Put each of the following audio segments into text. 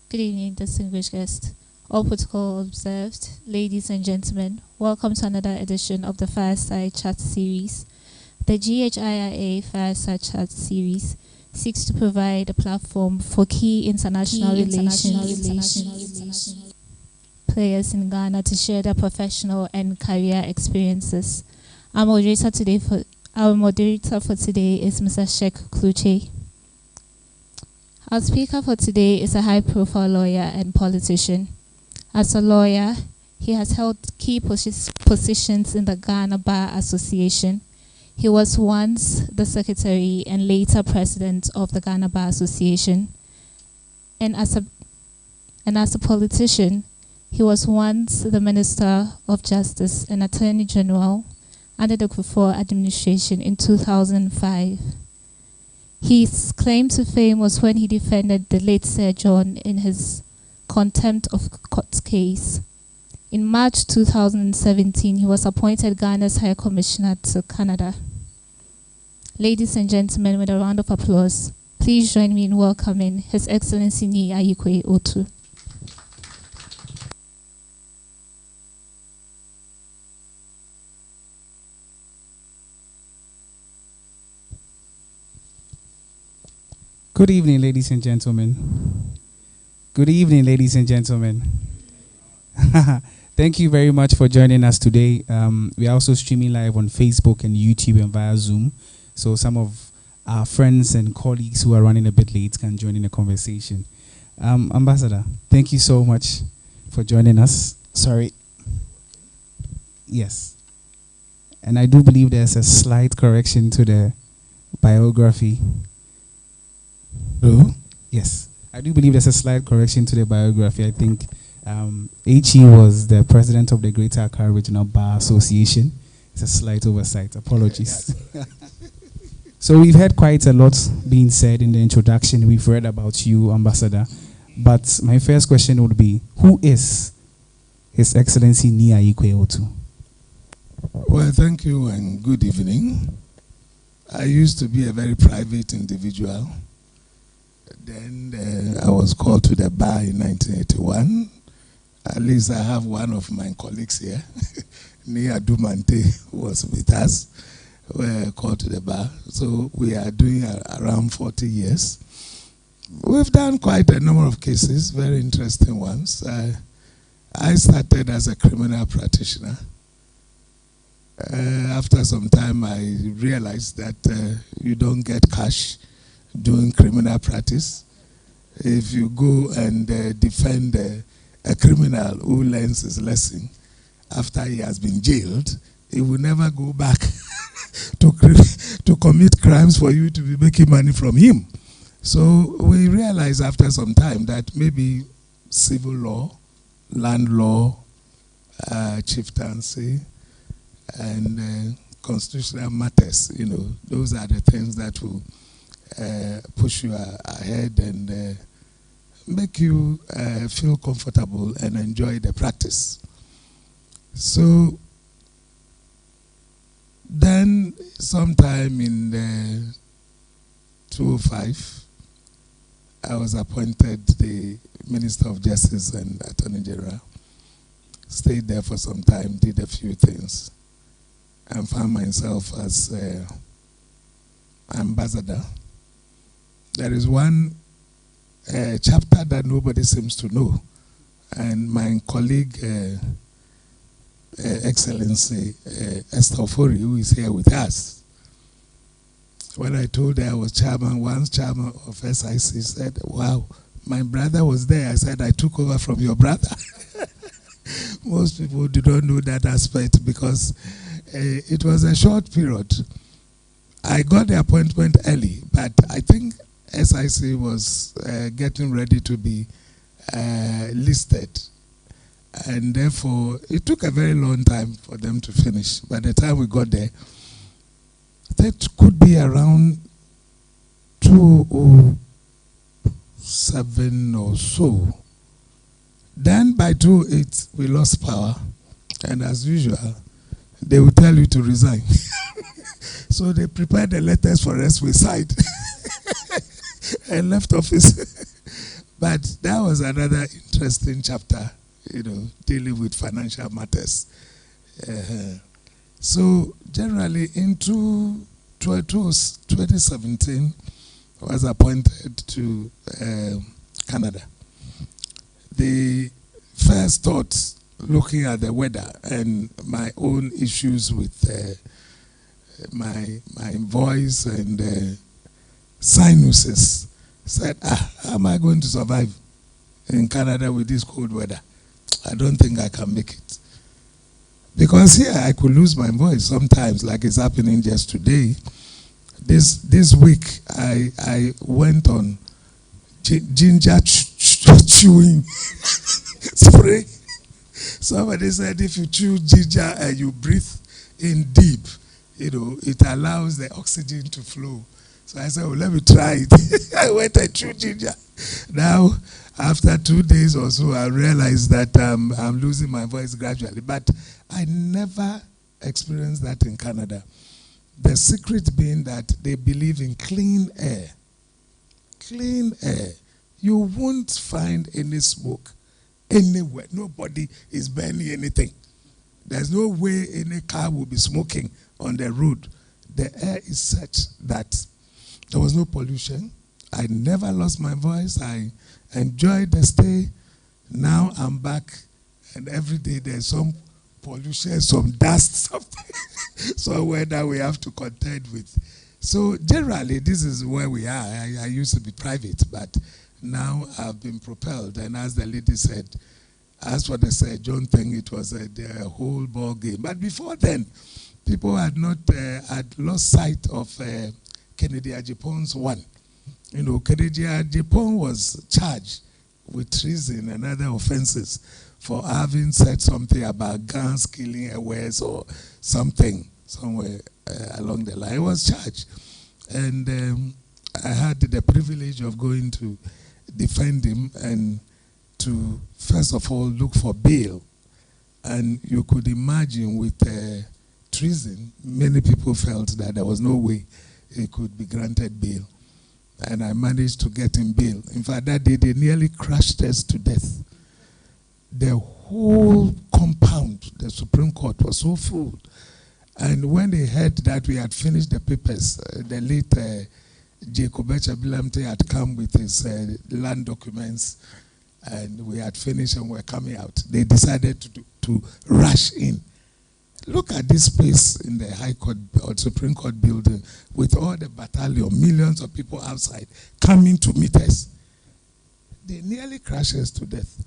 Good evening, distinguished guests. All protocol observed. Ladies and gentlemen, welcome to another edition of the Fireside Chat Series. The GHIIA Fireside Chat Series seeks to provide a platform for key international relations players in Ghana to share their professional and career experiences. Our moderator for today is Mr. Sheikh Kluche. Our speaker for today is a high-profile lawyer and politician. As a lawyer, he has held key positions in the Ghana Bar Association. He was once the secretary and later president of the Ghana Bar Association. And as a politician, he was once the Minister of Justice and Attorney General under the Kufuor administration in 2005. His claim to fame was when he defended the late Sir John in his contempt of court case. In March 2017, he was appointed Ghana's High Commissioner to Canada. Ladies and gentlemen, with a round of applause, please join me in welcoming His Excellency AYIKOI OTOO. Good evening, ladies and gentlemen. Good evening, ladies and gentlemen. Thank you very much for joining us today. We are also streaming live on Facebook and YouTube and via Zoom. So some of our friends and colleagues who are running a bit late can join in the conversation. Ambassador, thank you so much for joining us. Sorry. Yes. And I do believe there's a slight correction to the biography. Hello? Yes. I do believe there's a slight correction to the biography. I think HE was the president of the Greater Accra Regional Bar Association. It's a slight oversight. Apologies. So we've heard quite a lot being said in the introduction. We've read about you, Ambassador. But my first question would be, who is His Excellency AYIKOI OTOO? Well, thank you and good evening. I used to be a very private individual. Then I was called to the bar in 1981. At least I have one of my colleagues here, Nia Dumante, who was with us. We were called to the bar. So we are doing around 40 years. We've done quite a number of cases, very interesting ones. I started as a criminal practitioner. After some time, I realized that you don't get cash doing criminal practice. If you go and defend a criminal who learns his lesson after he has been jailed, he will never go back to commit crimes for you to be making money from him. So we realized after some time that maybe civil law, land law, chieftaincy, and constitutional matters, those are the things that will push you ahead and make you feel comfortable and enjoy the practice. So then sometime in 2005, I was appointed the Minister of Justice and Attorney General. Stayed there for some time, did a few things, and found myself as ambassador. There is one chapter that nobody seems to know, and my colleague, Excellency Esther Ofori, who is here with us, when I told her I was chairman of SIC, said, "Wow, my brother was there." I said, "I took over from your brother." Most people do not know that aspect because it was a short period. I got the appointment early, but I think SIC was getting ready to be listed. And therefore, it took a very long time for them to finish. By the time we got there, that could be around 2007 or so. Then by 2008, we lost power. And as usual, they will tell you to resign. So they prepared the letters for us, we signed and left office. But that was another interesting chapter, you know, dealing with financial matters. So generally, into 2017, I was appointed to Canada. The first thoughts, looking at the weather and my own issues with my voice and sinuses, said, how am I going to survive in Canada with this cold weather? I don't think I can make it. Because here I could lose my voice sometimes, like it's happening just today. This week I went on ginger chewing spray. Somebody said if you chew ginger and you breathe in deep, you know, it allows the oxygen to flow. So I said, well, let me try it. I went and chewed ginger. Now, after 2 days or so, I realized that I'm losing my voice gradually. But I never experienced that in Canada. The secret being that they believe in clean air. Clean air. You won't find any smoke anywhere. Nobody is burning anything. There's no way any car will be smoking on the road. The air is such that there was no pollution. I never lost my voice. I enjoyed the stay. Now I'm back, and every day there's some pollution, some dust, something, somewhere that we have to contend with. So generally, this is where we are. I used to be private, but now I've been propelled. And as the lady said, as for the Sir John thing, it was a whole ball game. But before then, people had not had lost sight of Kennedy Agyapong's one. You know, Kennedy Agyapong was charged with treason and other offenses for having said something about guns killing Ewes or something somewhere along the line. He was charged. And I had the privilege of going to defend him and to, first of all, look for bail. And you could imagine with treason, many people felt that there was no way he could be granted bail. And I managed to get him bail. In fact, that day they nearly crushed us to death. The whole compound, the Supreme Court, was so full. And when they heard that we had finished the papers, the late Jacob Echabilamte had come with his land documents, and we had finished and were coming out. They decided to rush in. Look at this space in the High Court or Supreme Court building with all the battalion, millions of people outside coming to meet us. They nearly crushed us to death.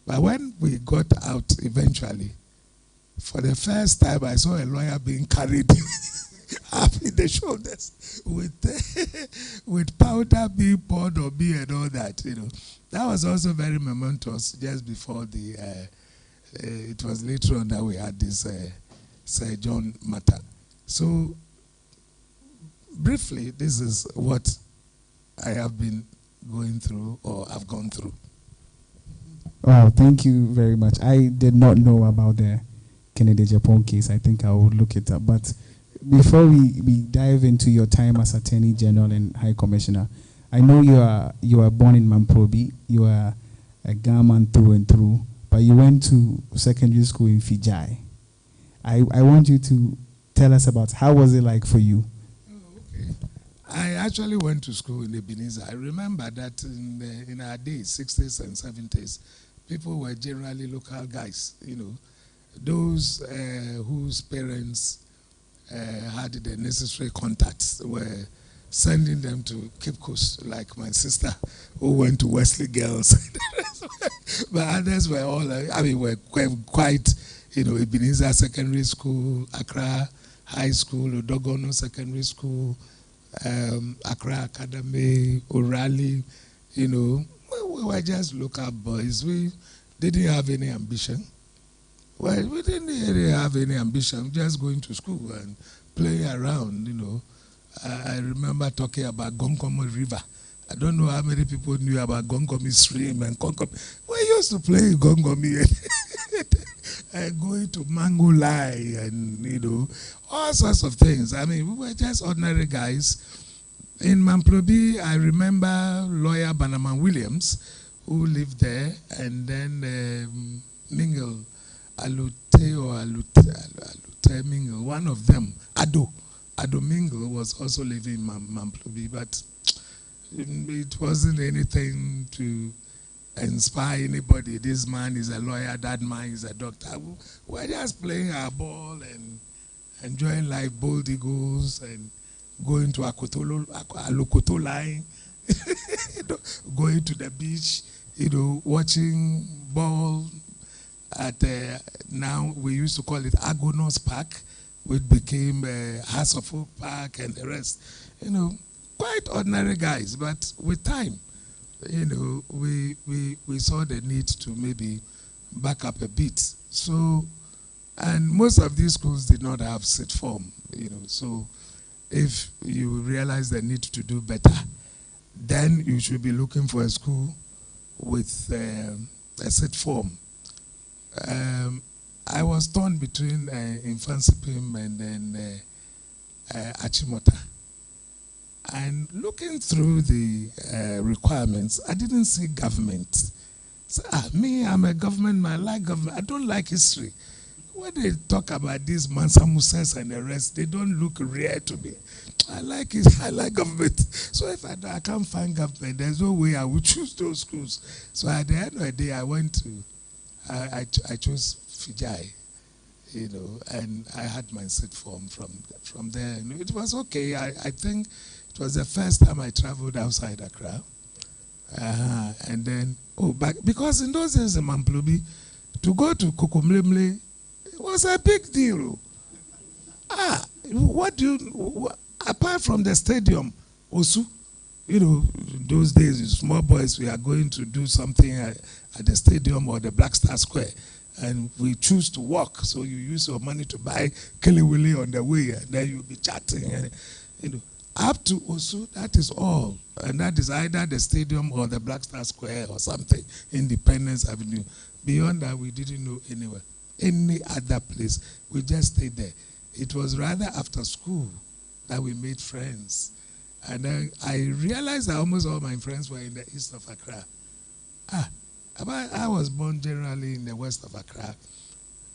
But when we got out eventually, for the first time I saw a lawyer being carried up in the shoulders with powder being poured on me and all that. You know, that was also very momentous. Just before the, it was later on that we had this Sir John matter. So briefly, this is what I have been going through or have gone through. Wow, thank you very much. I did not know about the Kennedy Agyapong case. I think I will look it up. But before we dive into your time as Attorney General and High Commissioner, I know you are born in Mamprobi. You are a Gamman through and through, but you went to secondary school in Fijai. I want you to tell us about how was it like for you? Okay. I actually went to school in Ebenezer. I remember that in our days, 60s and 70s, people were generally local guys, you know, those whose parents had the necessary contacts were sending them to Cape Coast, like my sister who went to Wesley Girls. But others were all, were quite, you know, Ebenezer Secondary School, Accra High School, Odogono Secondary School, Accra Academy, O'Reilly, you know, we were just local boys. We didn't have any ambition. Well, we didn't really have any ambition, just going to school and playing around, you know. I remember talking about Gonkomo River. I don't know how many people knew about Gonkomi Stream and Gonkomi. We used to play Gonkomi and going to Mango Lai and, you know, all sorts of things. I mean, we were just ordinary guys. In Mamplobi, I remember lawyer Banaman Williams, who lived there, and then Mingle Alute or Alute Mingle, one of them, Ado Mingle was also living in Mamplobi, but it wasn't anything to inspire anybody. This man is a lawyer, that man is a doctor. We're just playing our ball and enjoying life, bold eagles, and going to Alokoto line, going to the beach, you know, watching ball at now we used to call it Agonos Park, which became House of Hope Park and the rest. You know, quite ordinary guys, but with time, you know, we saw the need to maybe back up a bit. So, and most of these schools did not have sit form, you know, so if you realize the need to do better, then you should be looking for a school with a sit form. I was torn between Infansipim and then Achimota. And looking through the requirements, I didn't see government. So, me, I'm a government man, I like government. I don't like history. When they talk about these Mansa Musas and the rest, they don't look real to me. I like it, I like government. So if I can't find government, there's no way I would choose those schools. So at the end of the day, I went to, I chose Fijai, you know, and I had my sit form from there. And it was okay. I think it was the first time I traveled outside Accra. And then, because in those days in Mamplobi, to go to Kokomlemle, it was a big deal. Apart from the stadium, Osu, you know, those days, small boys, we are going to do something at the stadium or the Black Star Square, and we choose to walk. So you use your money to buy Kelly Willy on the way, and then you'll be chatting. And, you know, up to Osu, that is all. And that is either the stadium or the Black Star Square or something, Independence Avenue. Beyond that, we didn't know anywhere, any other place. We just stayed there. It was rather after school that we made friends. And then I realized that almost all my friends were in the east of Accra. I was born generally in the west of Accra.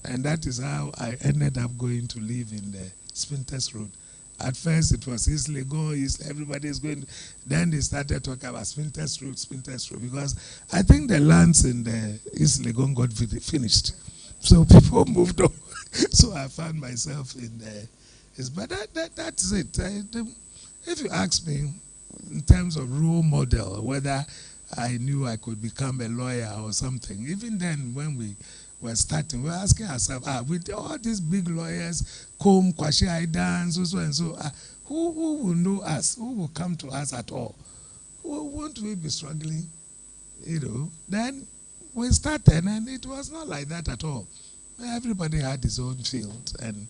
And that is how I ended up going to live in the Spintex Road. At first it was East Legon, everybody is going. Then they started talking about Spintex Road, because I think the lands in the East Legon got finished. So people moved on. So I found myself in the... But that's it. If you ask me, in terms of role model, whether I knew I could become a lawyer or something, even then when we were starting, we were asking ourselves, with all these big lawyers, Kom, Kwashi Aidan, so and so, who will know us? Who will come to us at all? Won't we be struggling? You know, then we started, and it was not like that at all. Everybody had his own field and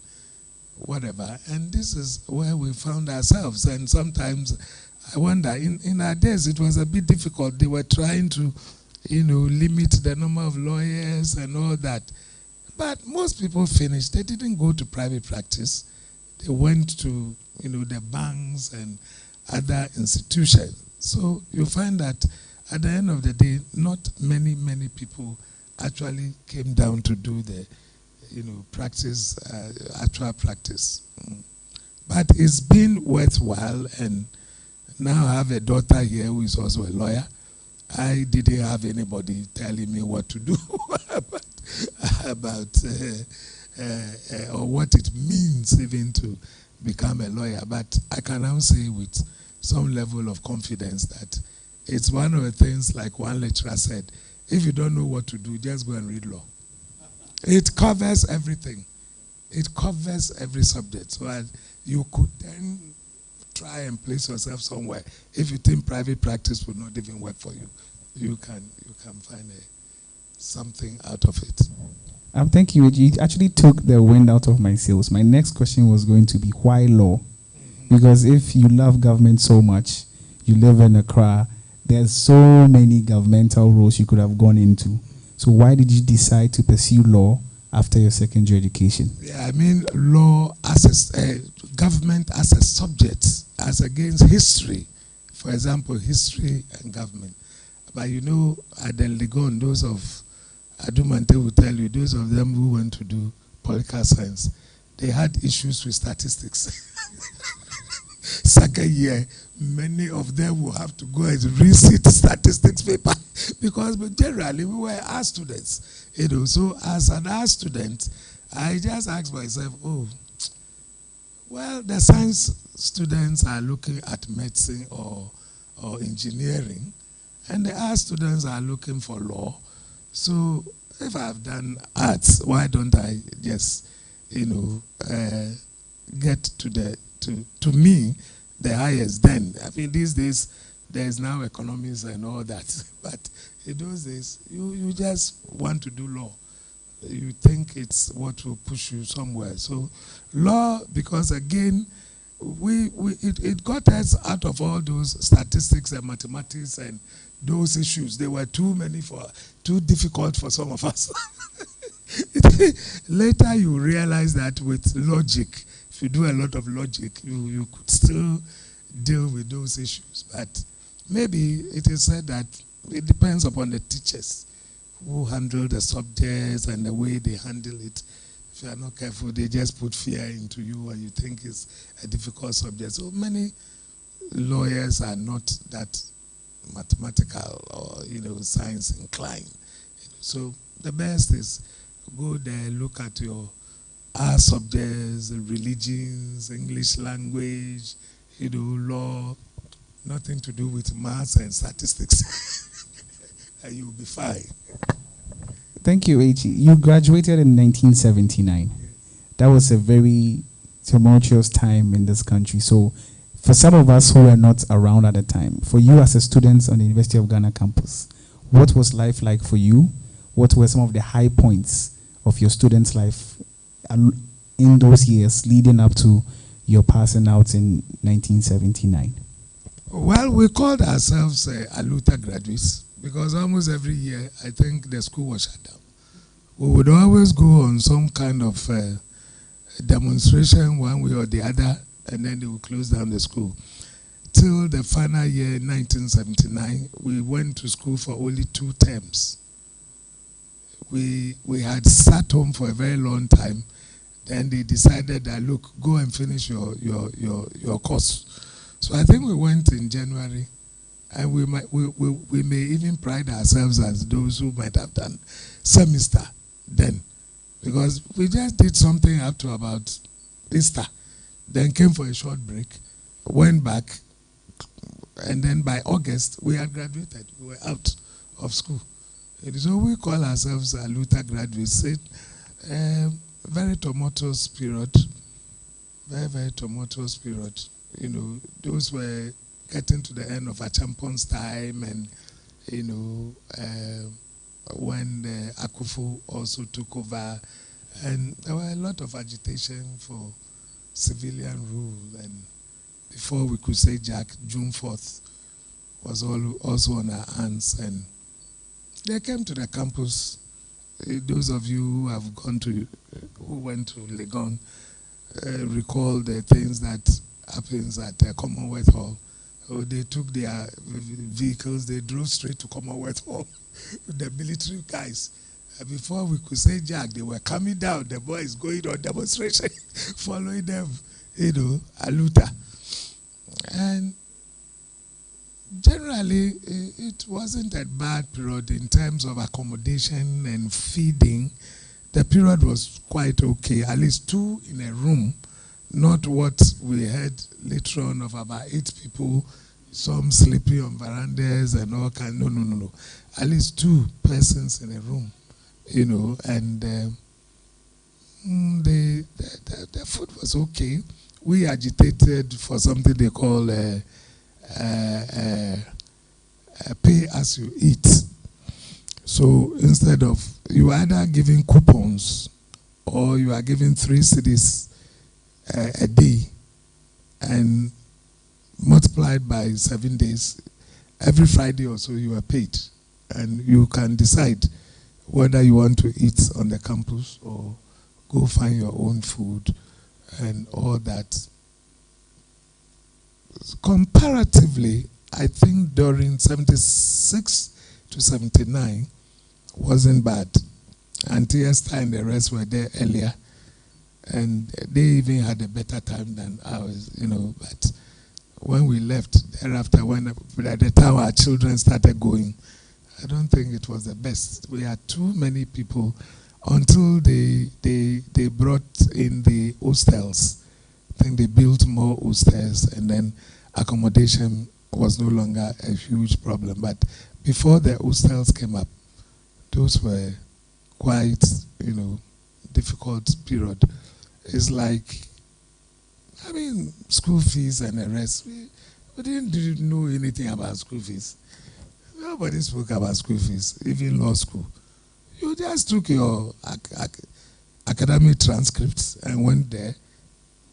whatever, and this is where we found ourselves. And sometimes I wonder, in our days it was a bit difficult. They were trying to, you know, limit the number of lawyers and all that, but most people finished. They didn't go to private practice. They went to, you know, the banks and other institutions. So you find that at the end of the day, not many people actually came down to do the, you know, practice, actual practice. But it's been worthwhile, and now I have a daughter here who is also a lawyer. I didn't have anybody telling me what to do about or what it means even to become a lawyer. But I can now say with some level of confidence that it's one of the things, like one lecturer said, if you don't know what to do, just go and read law. It covers everything. it covers every subject. So you could then try and place yourself somewhere. If you think private practice would not even work for you, you can find something out of it. Thank you. You actually took the wind out of my sails. My next question was going to be, why law? Because if you love government so much, you live in Accra, there's so many governmental roles you could have gone into. So why did you decide to pursue law after your secondary education? Yeah, I mean, law as government as a subject, as against history. For example, history and government. But you know, at the Legon, those of Adumante will tell you, those of them who went to do political science, they had issues with statistics. Second year, many of them will have to go and resit statistics paper because generally we were art students, you know. So as an art student, I just asked myself, oh, well, the science students are looking at medicine or engineering, and the art students are looking for law. So if I've done arts, why don't I just, you know, get to me the highest then? I mean, these days there's now economics and all that, but in those days you just want to do law. You think it's what will push you somewhere. So law, because again, it got us out of all those statistics and mathematics and those issues. They were too difficult for some of us. Later you realize that with logic, if you do a lot of logic, you could still deal with those issues. But maybe it is said that it depends upon the teachers who handle the subjects and the way they handle it. If you are not careful, they just put fear into you and you think it's a difficult subject. So many lawyers are not that mathematical or, you know, science inclined. So the best is go there, look at your art subjects, religions, English language, you know, law, nothing to do with maths and statistics, and you'll be fine. Thank you, A.G. You graduated in 1979. That was a very tumultuous time in this country. So for some of us who were not around at the time, for you as a student on the University of Ghana campus, what was life like for you? What were some of the high points of your student's life in those years leading up to your passing out in 1979? Well, we called ourselves Aluta graduates because almost every year, I think the school was shut down. We would always go on some kind of demonstration one way or the other, and then they would close down the school. Till the final year, 1979, we went to school for only 2 terms. We had sat home for a very long time. Then they decided that, look, go and finish your course. So I think we went in January, and we may even pride ourselves as those who might have done semester then, because we just did something up to about Easter, then came for a short break, went back, and then by August we had graduated. We were out of school. So we call ourselves Aluta graduates. Very tumultuous period, very tumultuous period. You know, those were getting to the end of Achampon's time, and you know, when the Akufo also took over, and there were a lot of agitation for civilian rule. And before we could say Jack, June 4th was also on our hands, and they came to the campus. Those of you who have gone to, who went to Legon, recall the things that happens at Commonwealth Hall. So they took their vehicles, they drove straight to Commonwealth Hall with the military guys. Before we could say Jack, they were coming down. The boys going on demonstration, following them, you know, Aluta. And generally, it wasn't a bad period in terms of accommodation and feeding. The period was quite okay, at least 2 in a room, not what we had later on of about 8 people, some sleeping on verandas and all kind. No. At least 2 persons in a room, you know, and The food was okay. We agitated for something they call pay as you eat. So instead of, you are either giving coupons or you are giving 3 cedis a day and multiplied by 7 days. Every Friday or so you are paid, and you can decide whether you want to eat on the campus or go find your own food and all that. Comparatively, I think during 76 to 79 wasn't bad. Auntie Esther and the rest were there earlier, and they even had a better time than ours, you know. But when we left thereafter, by the time our children started going, I don't think it was the best. We had too many people until they brought in the hostels. I think they built more hostels, and then accommodation was no longer a huge problem. But before the hostels came up, those were quite, you know, difficult period. It's like, I mean, school fees and the rest. We didn't know anything about school fees. Nobody spoke about school fees, even law school. You just took your academic transcripts and went there.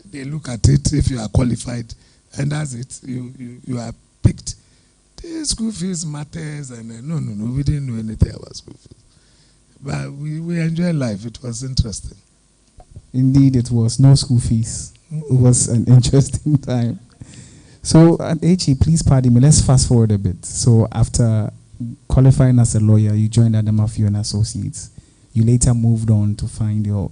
They look at it if you are qualified, and that's it. You are picked. The school fees matters, and no, we didn't know anything about school fees. But we enjoyed life. It was interesting. Indeed, it was no school fees. It was an interesting time. So, H.E., please pardon me. Let's fast forward a bit. So, after qualifying as a lawyer, you joined Adam Few and Associates. You later moved on to found your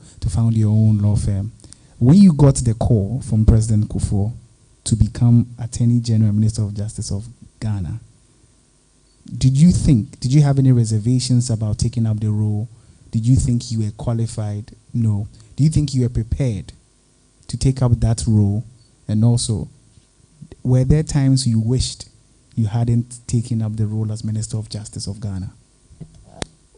own law firm. When you got the call from President Kufuor to become Attorney General, Minister of Justice of Ghana, did you have any reservations about taking up the role? Did you think you were qualified? No. Do you think you were prepared to take up that role? And also, were there times you wished you hadn't taken up the role as Minister of Justice of Ghana?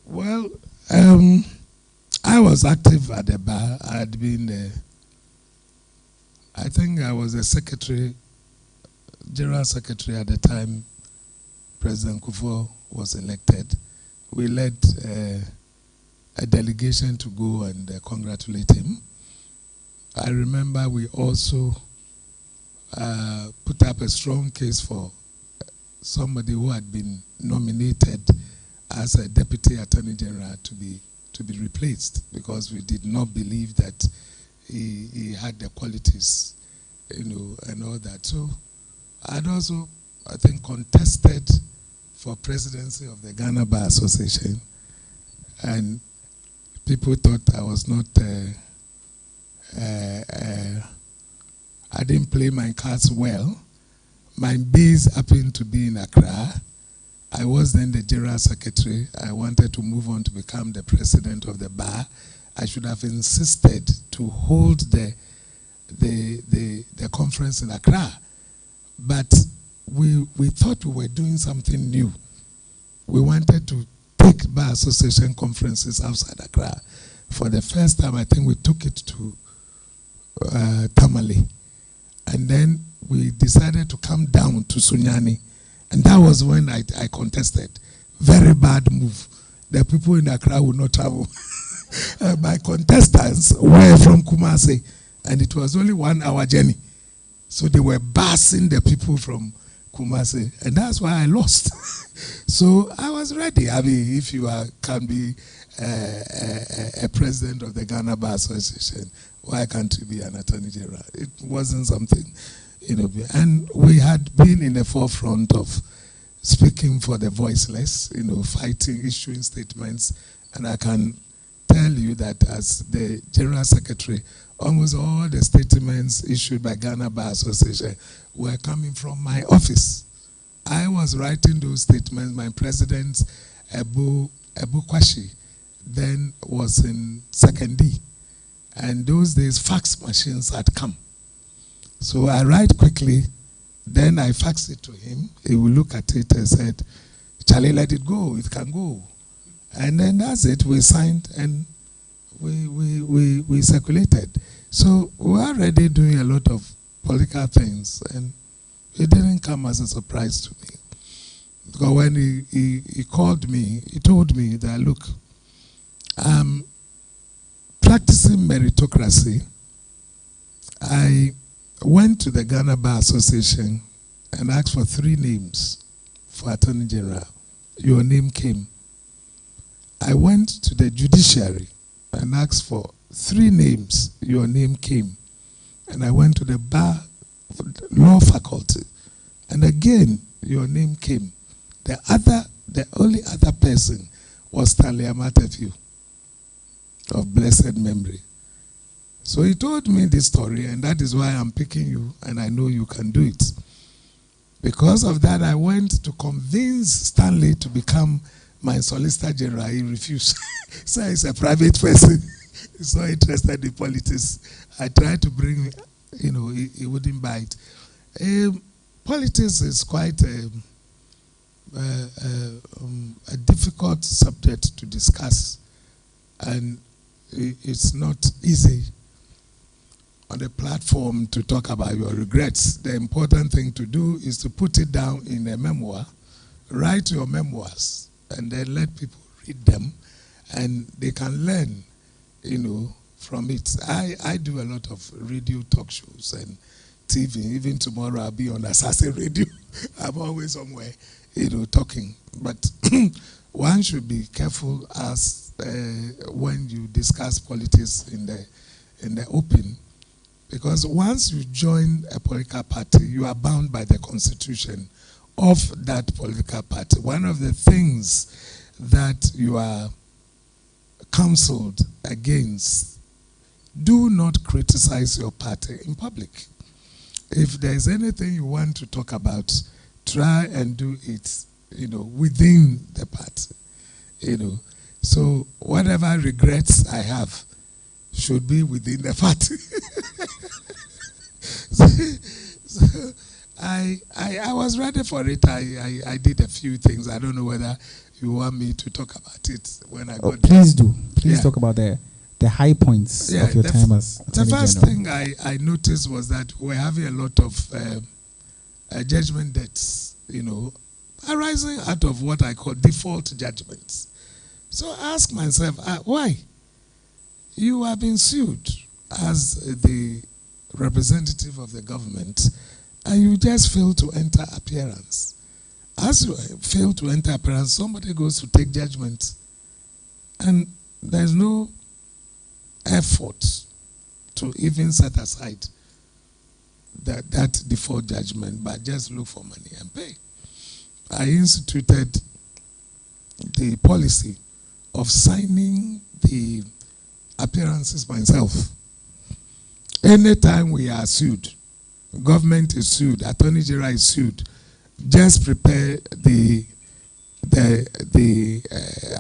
Well, I was active at the bar. I had been I think I was a secretary, general secretary at the time President Kufuor was elected. We led a delegation to go and congratulate him. I remember we also put up a strong case for somebody who had been nominated as a Deputy Attorney General to be replaced, because we did not believe that he had the qualities, you know, and all that. So I'd also, I think, contested for presidency of the Ghana Bar Association, and people thought I was not, I didn't play my cards well. My base happened to be in Accra. I was then the general secretary. I wanted to move on to become the president of the bar. I should have insisted to hold the conference in Accra. But we thought we were doing something new. We wanted to take bar association conferences outside Accra. For the first time, I think we took it to Tamale. And then we decided to come down to Sunyani. And that was when I contested. Very bad move. The people in Accra would not travel. My contestants were from Kumasi, and it was only 1 hour journey. So they were busing the people from Kumasi, and that's why I lost. So I was ready. I mean, if you can be a president of the Ghana Bar Association, why can't you be an attorney general? It wasn't something, you know. And we had been in the forefront of speaking for the voiceless, you know, fighting, issuing statements, and I can tell you that as the General Secretary, almost all the statements issued by Ghana Bar Association were coming from my office. I was writing those statements. My president, Ebu Kwashi, then was in 2nd D. And those days, fax machines had come. So I write quickly, then I fax it to him. He will look at it and said, Charlie, let it go, it can go. And then that's it, we signed, and we circulated. So we were already doing a lot of political things, and it didn't come as a surprise to me. Because when he called me, he told me that, look, I'm practicing meritocracy. I went to the Ghana Bar Association and asked for 3 names for Attorney General. Your name came. I went to the judiciary and asked for 3 names. Your name came. And I went to the bar law faculty, and again your name came. The only other person was Stanley Amatefu of blessed memory. So he told me this story, and that is why I'm picking you, and I know you can do it. Because of that, I went to convince Stanley to become my Solicitor General. He refused. So he's a private person. He's not interested in politics. I tried to bring, he wouldn't bite. Politics is quite a difficult subject to discuss, and it's not easy on the platform to talk about your regrets. The important thing to do is to put it down in a memoir, write your memoirs, and then let people read them, and they can learn, from it. I do a lot of radio talk shows and TV. Even tomorrow I'll be on Assassin Radio. I'm always somewhere, talking. But one should be careful as when you discuss politics in the open, because once you join a political party, you are bound by the constitution of that political party. One of the things that you are counseled against, do not criticize your party in public. If there's anything you want to talk about, try and do it, within the party, So whatever regrets I have should be within the party. So I was ready for it. I did a few things. I don't know whether you want me to talk about it when I got please do. Please talk about the high points of your time as Attorney The first General. thing I noticed was that we're having a lot of judgment debts, arising out of what I call default judgments. So I ask myself, why? You have been sued as the representative of the government, and you just fail to enter appearance. As you fail to enter appearance, somebody goes to take judgment, and there's no effort to even set aside that default judgment, but just look for money and pay. I instituted the policy of signing the appearances myself. Anytime we are sued, government is sued, Attorney General is sued, just prepare the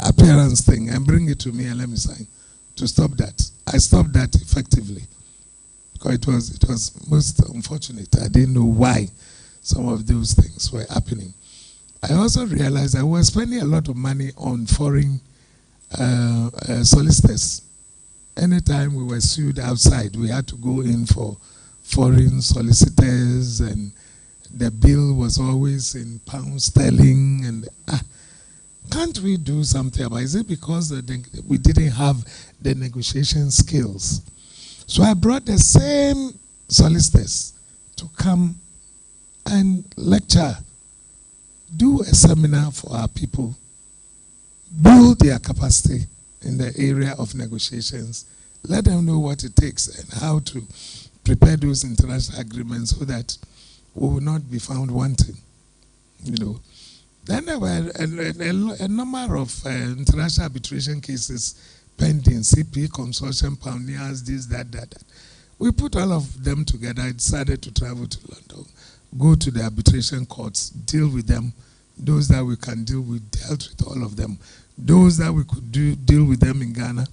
appearance thing and bring it to me and let me sign to stop that. I stopped that effectively because it was most unfortunate. I didn't know why some of those things were happening. I also realized I was spending a lot of money on foreign solicitors. Anytime we were sued outside, we had to go in for foreign solicitors, and the bill was always in pound sterling. And can't we do something about it? Is it because we didn't have the negotiation skills? So I brought the same solicitors to come and lecture, do a seminar for our people, build their capacity in the area of negotiations, let them know what it takes and how to prepare those international agreements so that we will not be found wanting. Then there were a number of international arbitration cases pending, CP, consortium, pioneers, this, that. We put all of them together. I decided to travel to London, go to the arbitration courts, deal with them. Those that we can deal with, dealt with all of them. Those that we could deal with them in Ghana,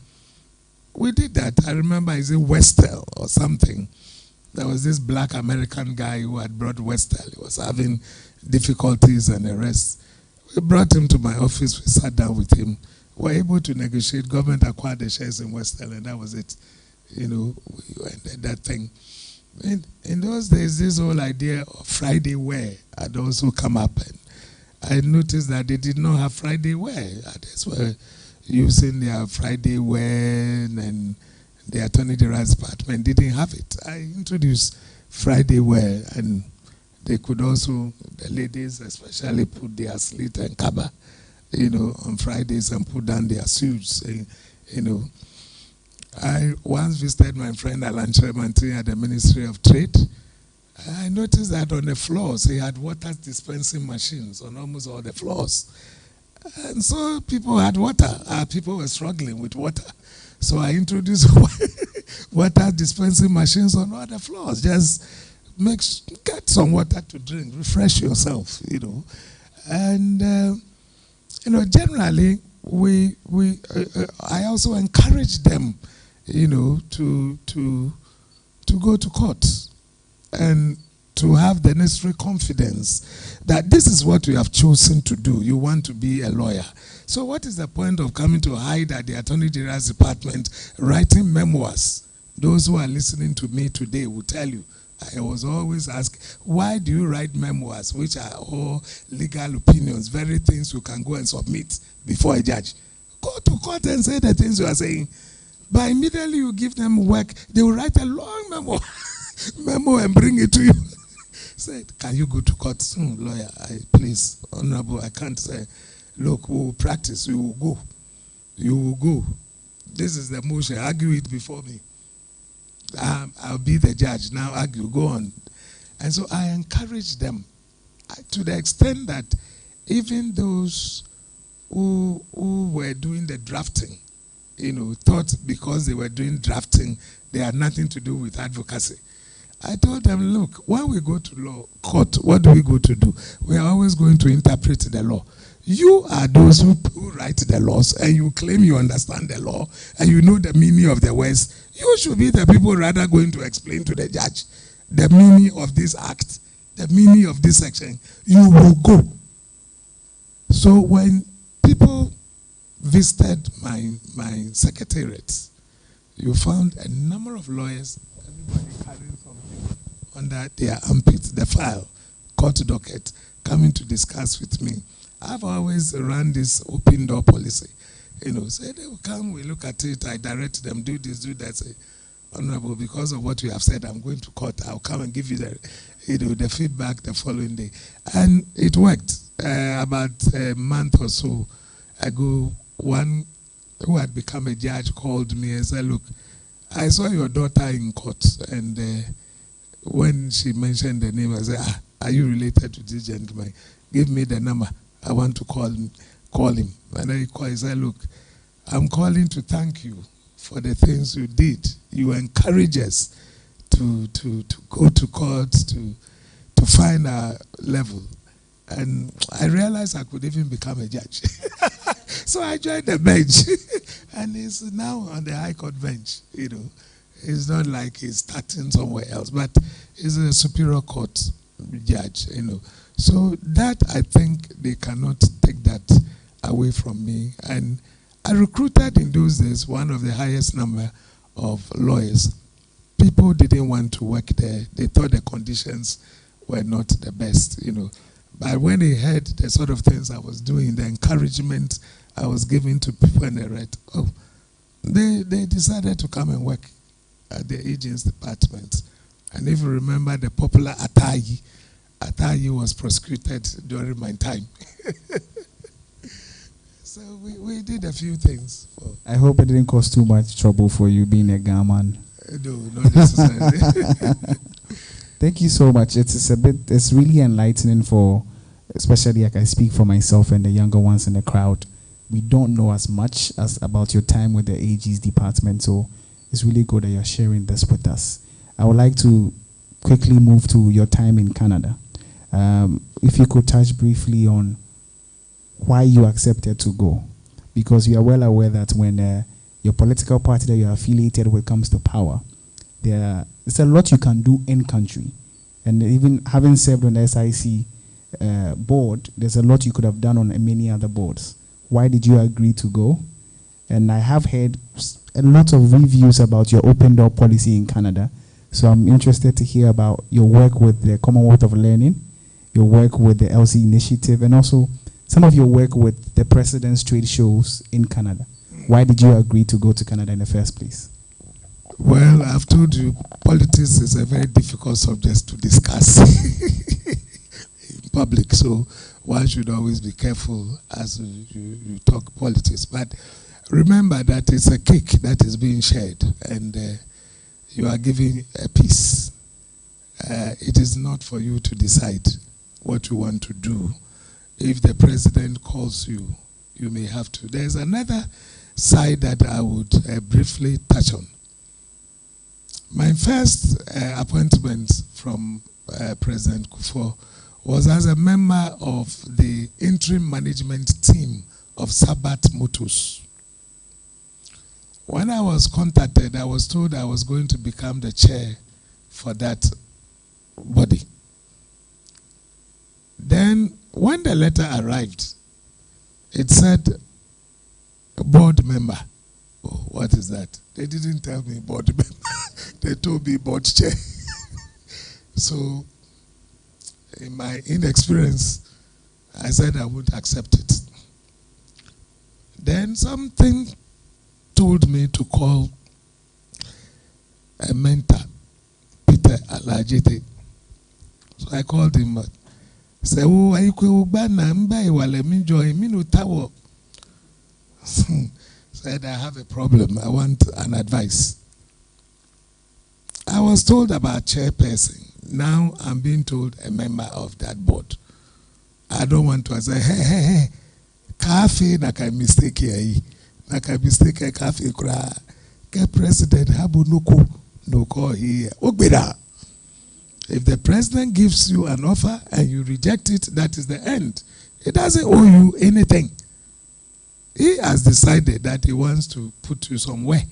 we did that. I remember, is it Westel or something? There was this black American guy who had brought Westel. He was having difficulties and the rest. We brought him to my office. We sat down with him. were able to negotiate. Government acquired the shares in Western, and that was it. You know, we ended that thing. In those days, this whole idea of Friday wear had also come up, and I noticed that they did not have Friday wear. Others were using their Friday wear, and the Attorney General's Department didn't have it. I introduced Friday wear, and they could also, the ladies especially, put their slit and kaba, you know, on Fridays and put down their suits, you know. I once visited my friend Alan Tremantin at the Ministry of Trade. I noticed that on the floors, he had water dispensing machines on almost all the floors. And so people had water. People were struggling with water. So I introduced water dispensing machines on all the floors. Just get some water to drink, refresh yourself, you know. And, you know, generally, I also encourage them, you know, to go to court and to have the necessary confidence that this is what you have chosen to do. You want to be a lawyer. So what is the point of coming to hide at the Attorney General's Department writing memoirs? Those who are listening to me today will tell you, I was always asked, why do you write memoirs, which are all legal opinions, very things you can go and submit before a judge? Go to court and say the things you are saying. But immediately you give them work, they will write a long memo and bring it to you. Said, can you go to court? Lawyer, please, Honorable, I can't say. Look, we will practice, you will go. You will go. This is the motion, argue it before me. I'll be the judge, now argue, go on. And so I encourage them to the extent that even those who were doing the drafting, you know, thought because they were doing drafting, they had nothing to do with advocacy. I told them, look, when we go to court, what do we go to do? We are always going to interpret the law. You are those who write the laws, and you claim you understand the law, and you know the meaning of the words. You should be the people rather going to explain to the judge the meaning of this act, the meaning of this section. You will go. So when people visited my secretariat, you found a number of lawyers, everybody carrying something under their armpit, the file, court docket, coming to discuss with me. I've always run this open door policy. You know, say they will come, we look at it, I direct them, do this, do that. Say, Honorable, because of what you have said, I'm going to court. I'll come and give you the, you know, the feedback the following day. And it worked. About a month or so ago, one who had become a judge called me and said, look, I saw your daughter in court, and when she mentioned the name, I said, are you related to this gentleman? Give me the number. I want to call him. And I called, he said, look, I'm calling to thank you for the things you did. You encourage us to go to court, to find our level. And I realized I could even become a judge. So I joined the bench. And he's now on the High Court bench, you know. It's not like he's starting somewhere else, but he's a Superior Court judge, you know. So that, I think, they cannot take that away from me. And I recruited in those days one of the highest number of lawyers. People didn't want to work there. They thought the conditions were not the best, you know. But when they heard the sort of things I was doing, the encouragement I was giving to people in the right, they decided to come and work at the agents department. And if you remember the popular Atayi was prosecuted during my time. So we did a few things. I hope it didn't cause too much trouble for you being a gaman. No, not necessarily. Thank you so much. It's really enlightening for, especially like I speak for myself and the younger ones in the crowd. We don't know as much as about your time with the AG's department, so it's really good that you're sharing this with us. I would like to quickly move to your time in Canada. If you could touch briefly on why you accepted to go, because you are well aware that when your political party that you are affiliated with comes to power, there's a lot you can do in country, and even having served on the SIC board, there's a lot you could have done on many other boards. Why did you agree to go, And I have heard a lot of reviews about your open door policy in Canada. So I'm interested to hear about your work with the Commonwealth of Learning, your work with the LC Initiative, and also some of your work with the President's trade shows in Canada. Why did you agree to go to Canada in the first place? Well, I've told you, politics is a very difficult subject to discuss in public, so one should always be careful as you talk politics. But remember that it's a cake that is being shared, and you are giving a piece. It is not for you to decide what you want to do. If the president calls you, you may have to. There's another side that I would briefly touch on. My first appointment from President Kufuor was as a member of the interim management team of Sabat Motors. When I was contacted, I was told I was going to become the chair for that body. Then, when the letter arrived, it said, board member. Oh, what is that? They didn't tell me board member. They told me board chair. So, in my inexperience, I said I wouldn't accept it. Then something told me to call a mentor, Peter Alajete. So I called him. Said, "Oh, AYIKOI Otoo." Said, "I have a problem. I want an advice." I was told about chairperson. Now I'm being told a member of that board. I don't want to say, hey, cafe naka mistake here. Naka mistake cafe kura. Ke president habu no call here. Ogbeda. If the president gives you an offer and you reject it, that is the end. It doesn't owe you anything. He has decided that he wants to put you somewhere.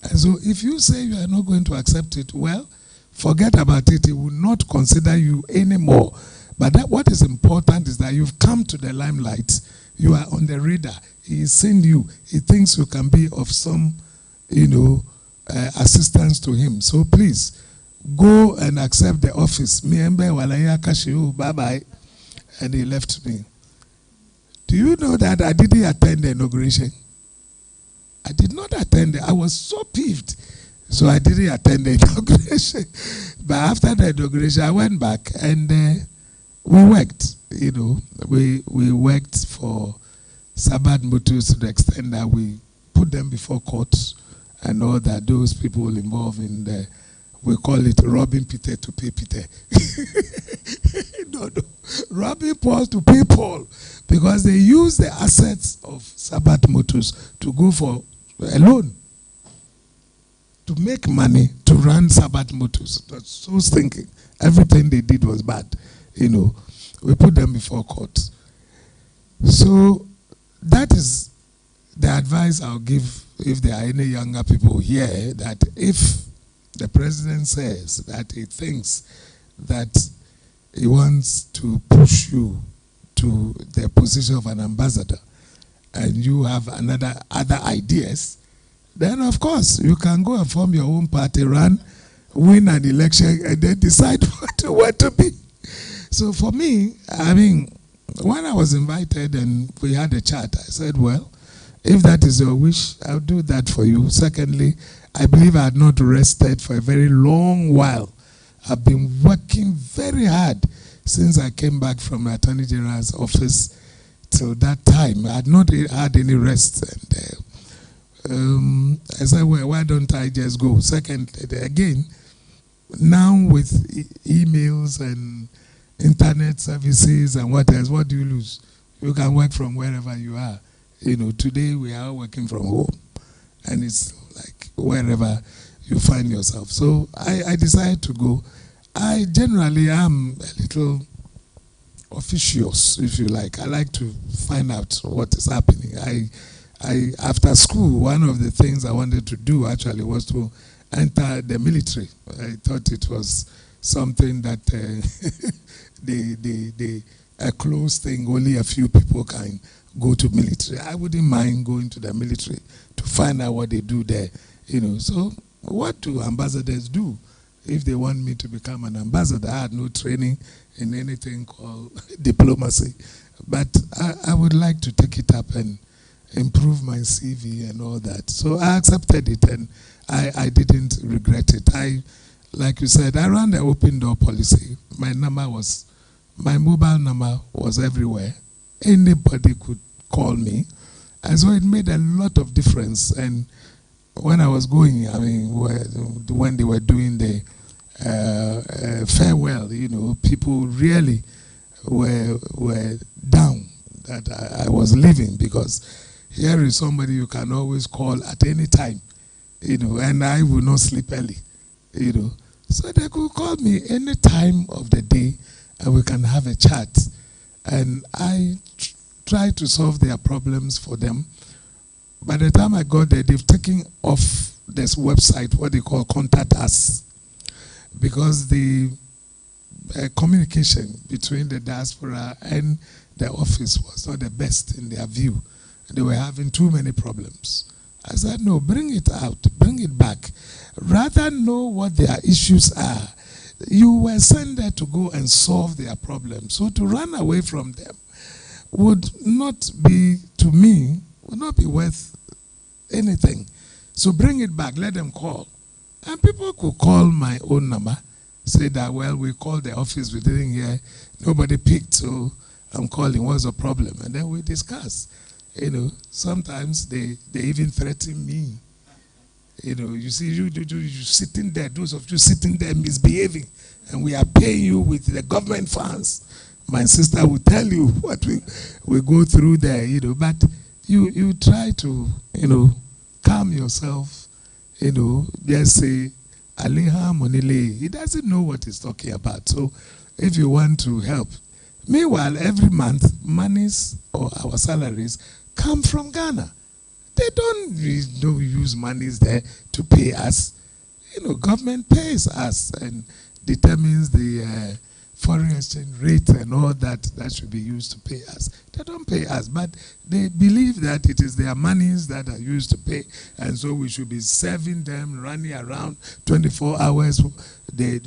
And so if you say you are not going to accept it, well, forget about it. He will not consider you anymore. But what is important is that you've come to the limelight. You are on the radar. He is seeing you. He thinks you can be of some, assistance to him. So please, go and accept the office. Bye-bye. And he left me. Do you know that I didn't attend the inauguration? I did not attend it. I was so peeved. So I didn't attend the inauguration. But after the inauguration, I went back and we worked. We worked for Sabat Motors to the extent that we put them before courts and all that. Those people involved in the, we call it robbing Peter to pay Peter. No. Robbing Paul to pay Paul. Because they use the assets of Sabat Motors to go for a loan. To make money to run Sabat Motors. That's so stinking. Everything they did was bad. We put them before court. So that is the advice I'll give if there are any younger people here, that if the president says that he thinks that he wants to push you to the position of an ambassador and you have other ideas, then of course you can go and form your own party, run, win an election, and then decide what you want to be. So for me, when I was invited and we had a chat, I said, well, if that is your wish, I'll do that for you. Secondly, I believe I had not rested for a very long while. I've been working very hard since I came back from the Attorney General's office till that time. I had not had any rest. And I said, well, why don't I just go? Second, again, now with emails and internet services and what else, what do you lose? You can work from wherever you are. Today we are working from home. And it's like wherever you find yourself. So I decided to go. I generally am a little officious, if you like. I like to find out what is happening. After school, one of the things I wanted to do actually was to enter the military. I thought it was something that a closed thing, only a few people can go to military. I wouldn't mind going to the military to find out what they do there, you know. So what do ambassadors do? If they want me to become an ambassador, I had no training in anything called diplomacy. But I would like to take it up and improve my CV and all that. So I accepted it, and I didn't regret it. Like you said, I ran the open door policy. My mobile number was everywhere. Anybody could call me. And so it made a lot of difference. And when I was going, I mean, when they were doing the farewell, you know, people really were down that I was leaving, because here is somebody you can always call at any time, you know, and I will not sleep early, you know. So they could call me any time of the day and we can have a chat. And I try to solve their problems for them. By the time I got there, they've taken off this website, what they call Contact Us, because the communication between the diaspora and the office was not the best in their view. They were having too many problems. I said, no, bring it out, bring it back. Rather know what their issues are. You were sent there to go and solve their problems. So to run away from them would not be, to me, would not be worth anything. So bring it back, let them call. And people could call my own number, say that, well, we called the office, we didn't hear, nobody picked, so I'm calling, what's the problem? And then we discuss. You know, sometimes they even threaten me. You know, you see, you sitting there, those of you sitting there misbehaving, and we are paying you with the government funds. My sister will tell you what we go through there, you know, but you try to, you know, calm yourself, you know, just say, Aleha Monile. He doesn't know what he's talking about. So if you want to help, meanwhile, every month, monies or our salaries come from Ghana. They don't use monies there to pay us. You know, government pays us and determines the foreign exchange rate and all that should be used to pay us. They don't pay us, but they believe that it is their monies that are used to pay, and so we should be serving them, running around 24 hours.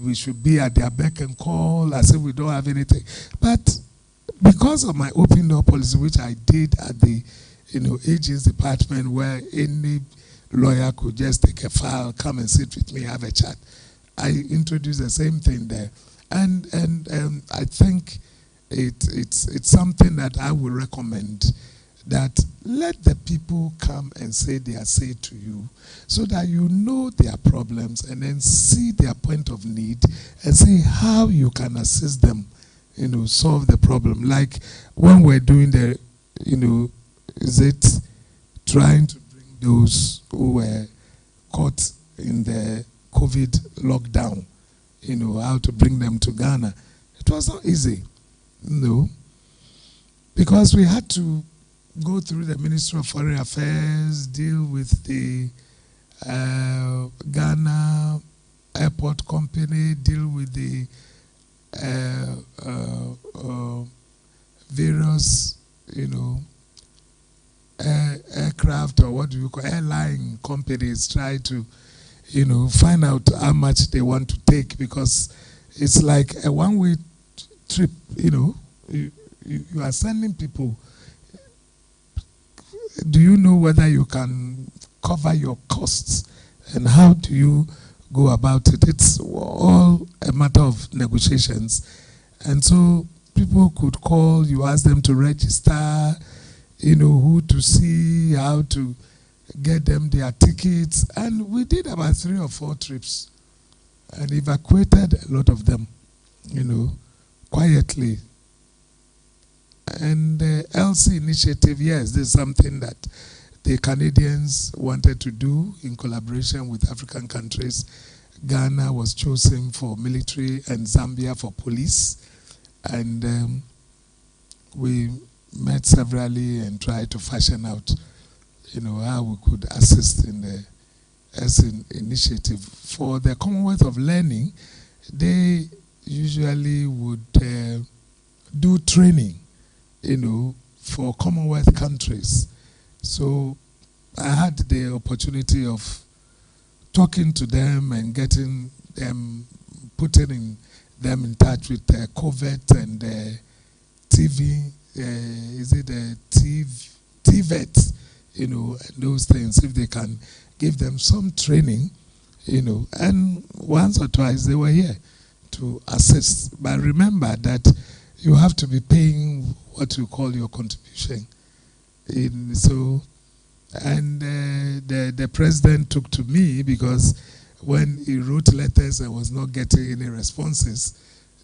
We should be at their beck and call as if we don't have anything. But because of my open door policy, which I did at the agents department, where any lawyer could just take a file, come and sit with me, have a chat, I introduced the same thing there. And I think it's something that I would recommend, that let the people come and say their say to you, so that you know their problems and then see their point of need and see how you can assist them, you know, solve the problem. Like when we're doing the, you know, is it trying to bring those who were caught in the COVID lockdown, you know, how to bring them to Ghana. It was not easy, you know, because we had to go through the Ministry of Foreign Affairs, deal with the Ghana Airport Company, deal with the various, you know, aircraft, or what do you call, airline companies, try to, you know, find out how much they want to take, because it's like a one-way trip, you know. You are sending people. Do you know whether you can cover your costs, and how do you go about it? It's all a matter of negotiations. And so people could call, you ask them to register, you know, who to see, how to get them their tickets. And we did about 3 or 4 trips and evacuated a lot of them, you know, quietly. And the LC initiative, yes, this is something that the Canadians wanted to do in collaboration with African countries. Ghana was chosen for military and Zambia for police. And we met severally and tried to fashion out, you know, how we could assist in the initiative. For the Commonwealth of Learning, they usually would do training, for Commonwealth countries. So I had the opportunity of talking to them and getting them, putting them in touch with COVID and TV, is it TVET, and those things, if they can give them some training, and once or twice they were here to assist. But remember that you have to be paying what you call your contribution. The president took to me, because when he wrote letters and was not getting any responses,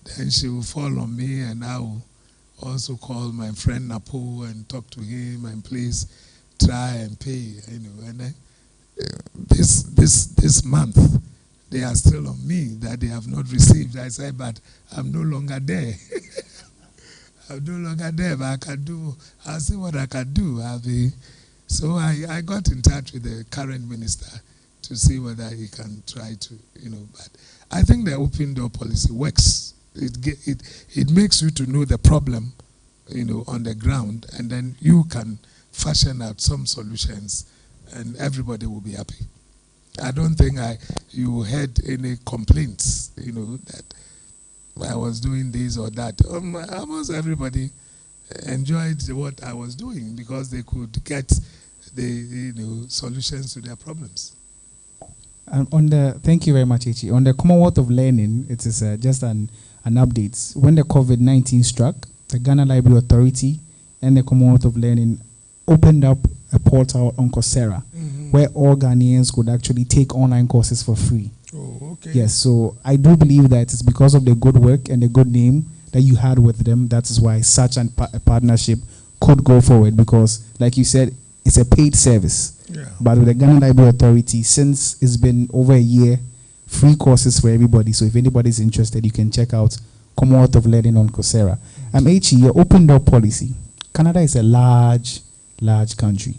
then she will fall on me, and I will also call my friend Napo and talk to him and please try and pay. And then this month they are still on me that they have not received. I said, but I'm no longer there. I'm no longer there, but I'll see what I can do. So I got in touch with the current minister to see whether he can try to, but I think the open door policy works. It makes you to know the problem, on the ground, and then you can fashion out some solutions and everybody will be happy. I don't think you heard any complaints, that I was doing this or that. Almost everybody enjoyed what I was doing because they could get the solutions to their problems. Thank you very much, Echi. On the Commonwealth of Learning, it is just an update. When the COVID-19 struck, the Ghana Library Authority and the Commonwealth of Learning opened up a portal on Coursera, where all Ghanaians could actually take online courses for free. Oh, okay. Yes, so I do believe that it's because of the good work and the good name that you had with them. That is why such a partnership could go forward, because, like you said, it's a paid service. Yeah. But with the Ghana Library Authority, since it's been over a year, free courses for everybody. So if anybody's interested, you can check out Commonwealth of Learning on Coursera. H, your open door policy. Canada is a large country.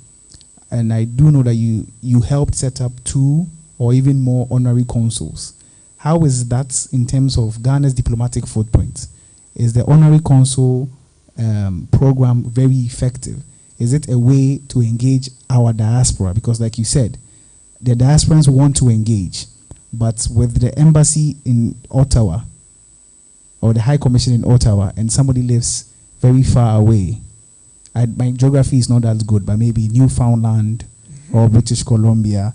And I do know that you helped set up 2 or even more honorary consuls. How is that in terms of Ghana's diplomatic footprint? Is the honorary consul program very effective? Is it a way to engage our diaspora? Because like you said, the diasporans want to engage, but with the embassy in Ottawa or the High Commission in Ottawa and somebody lives very far away, my geography is not that good, but maybe Newfoundland or British Columbia,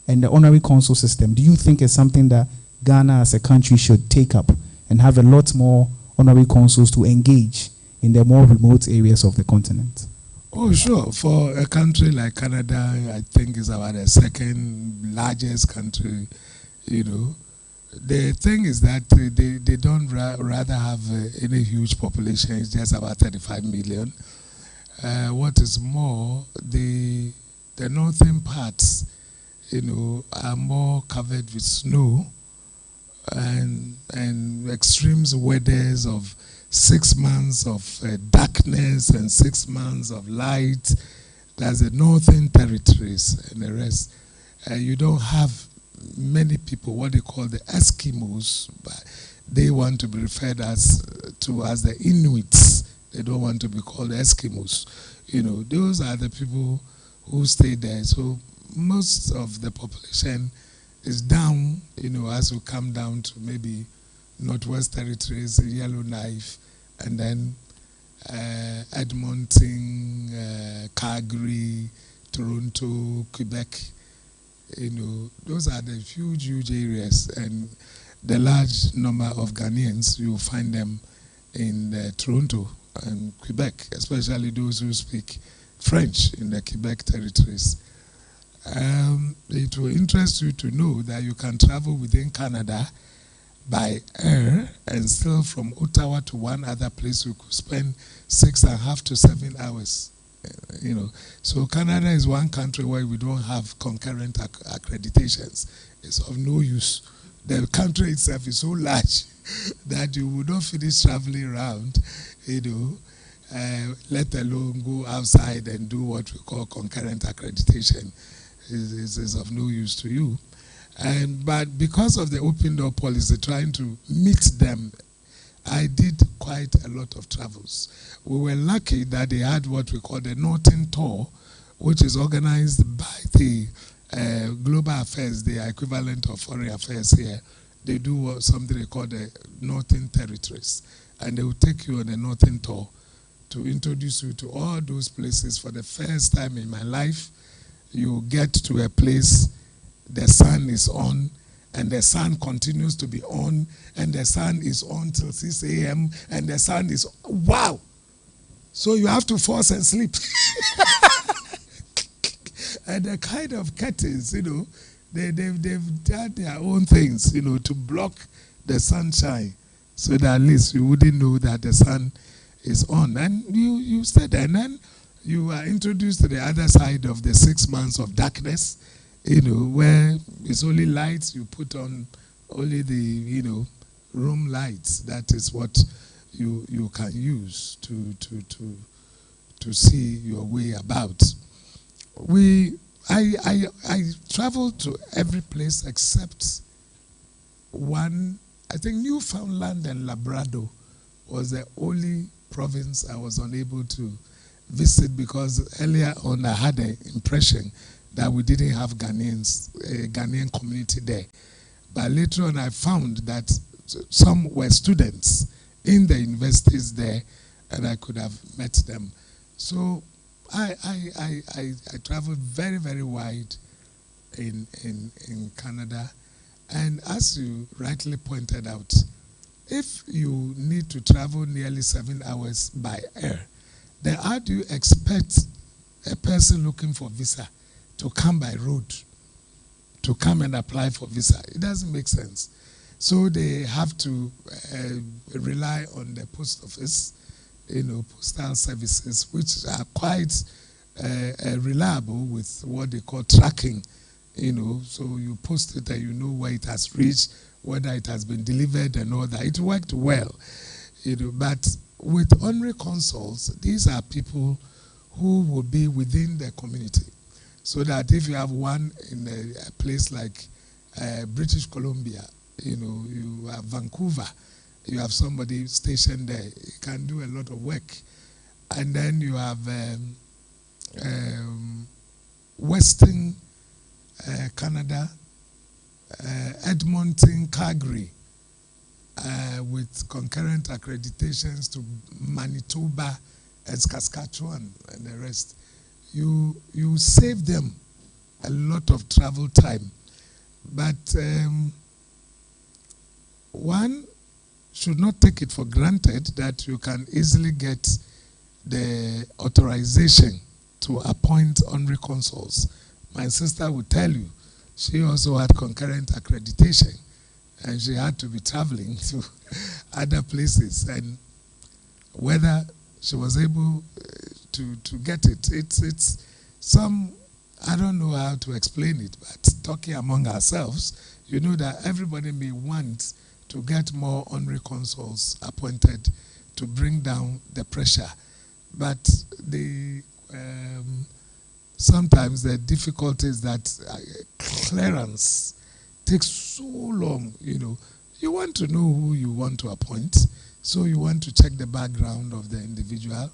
and the honorary consul system, do you think is something that Ghana as a country should take up and have a lot more honorary consuls to engage in the more remote areas of the continent? Oh, sure. For a country like Canada, I think it's about the second largest country, The thing is that they don't rather have any huge population. It's just about 35 million. What is more, the northern parts, are more covered with snow and extreme weathers of 6 months of darkness and 6 months of light. That's the northern territories and the rest. You don't have many people, what they call the Eskimos, but they want to be referred to as the Inuits. They don't want to be called Eskimos. Those are the people who stay there. So most of the population is down, as we come down to maybe Northwest Territories, Yellowknife, and then Edmonton, Calgary, Toronto, Quebec. Those are the huge areas, and the large number of Ghanaians, you will find them in Toronto and Quebec, especially those who speak French in the Quebec territories. It will interest you to know that you can travel within Canada by air, and still from Ottawa to one other place you could spend 6.5 to 7 hours. So Canada is one country where we don't have concurrent accreditations. It's of no use. The country itself is so large that you would not finish traveling around, let alone go outside and do what we call concurrent accreditation. Is of no use to you. But because of the open door policy, trying to meet them, I did quite a lot of travels. We were lucky that they had what we call the Northern Tour, which is organized by the Global Affairs, the equivalent of Foreign Affairs here. They do something they call the Northern Territories. And they will take you on a Northern Tour to introduce you to all those places. For the first time in my life, you get to a place, the sun is on, and the sun continues to be on, and the sun is on till 6 a.m., and the sun is, wow! So you have to force and sleep. And the kind of curtains, you know, they've done their own things, you know, to block the sunshine, so that at least you wouldn't know that the sun is on. And you stay there, and then you are introduced to the other side of the 6 months of darkness, you know, where it's only lights, you put on only the, you know, room lights. That is what you can use to see your way about. I traveled to every place except one. I think Newfoundland and Labrador was the only province I was unable to visit, because earlier on I had the impression that we didn't have Ghanaian community there. But later on I found that some were students in the universities there, and I could have met them. So I traveled very, very wide in Canada. And as you rightly pointed out, if you need to travel nearly 7 hours by air, then how do you expect a person looking for visa to come by road, to come and apply for visa? It doesn't make sense. So they have to rely on the post office, you know, postal services, which are quite reliable with what they call tracking, you know. So you post it and you know where it has reached, whether it has been delivered and all that. It worked well, you know. But with honorary consuls, these are people who will be within the community. So that if you have one in a place like British Columbia, you know, you have Vancouver, you have somebody stationed there, you can do a lot of work. And then you have Western Canada, Edmonton, Calgary, with concurrent accreditations to Manitoba and Saskatchewan and the rest. You save them a lot of travel time. But one should not take it for granted that you can easily get the authorization to appoint honorary consuls. My sister would tell you, she also had concurrent accreditation, and she had to be traveling to other places. And whether she was able to get it, it's some, I don't know how to explain it, but talking among ourselves, you know that everybody may want to get more honorary consuls appointed to bring down the pressure. But sometimes the difficulty is that clearance takes so long, you know. You want to know who you want to appoint, so you want to check the background of the individual,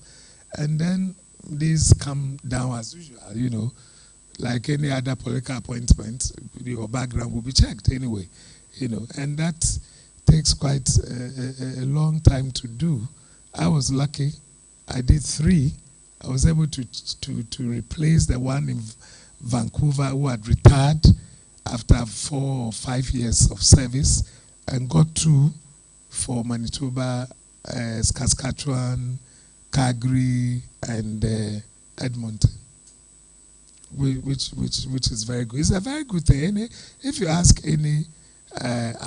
and then these come down as usual, you know. Like any other political appointment, your background will be checked anyway, you know, and that takes quite a long time to do. I was lucky. I did 3. I was able to replace the one in Vancouver who had retired after 4 or 5 years of service, and got 2 for Manitoba, Saskatchewan, Calgary, and Edmonton, which is very good. It's a very good thing. If you ask any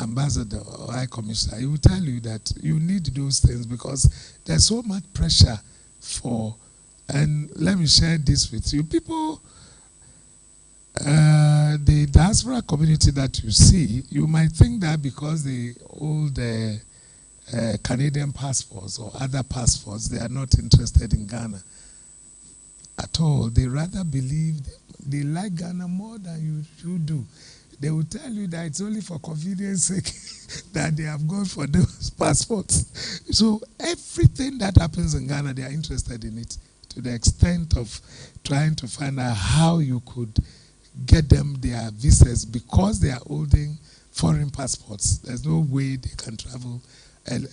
ambassador or high commissioner, he will tell you that you need those things, because there's so much pressure for. And let me share this with you. People, the diaspora community that you see, you might think that because they hold Canadian passports or other passports, they are not interested in Ghana at all. They rather believe they like Ghana more than you do. they will tell you that it's only for convenience sake that they have gone for those passports. So everything that happens in Ghana, they are interested in it, to the extent of trying to find out how you could get them their visas, because they are holding foreign passports. There's no way they can travel,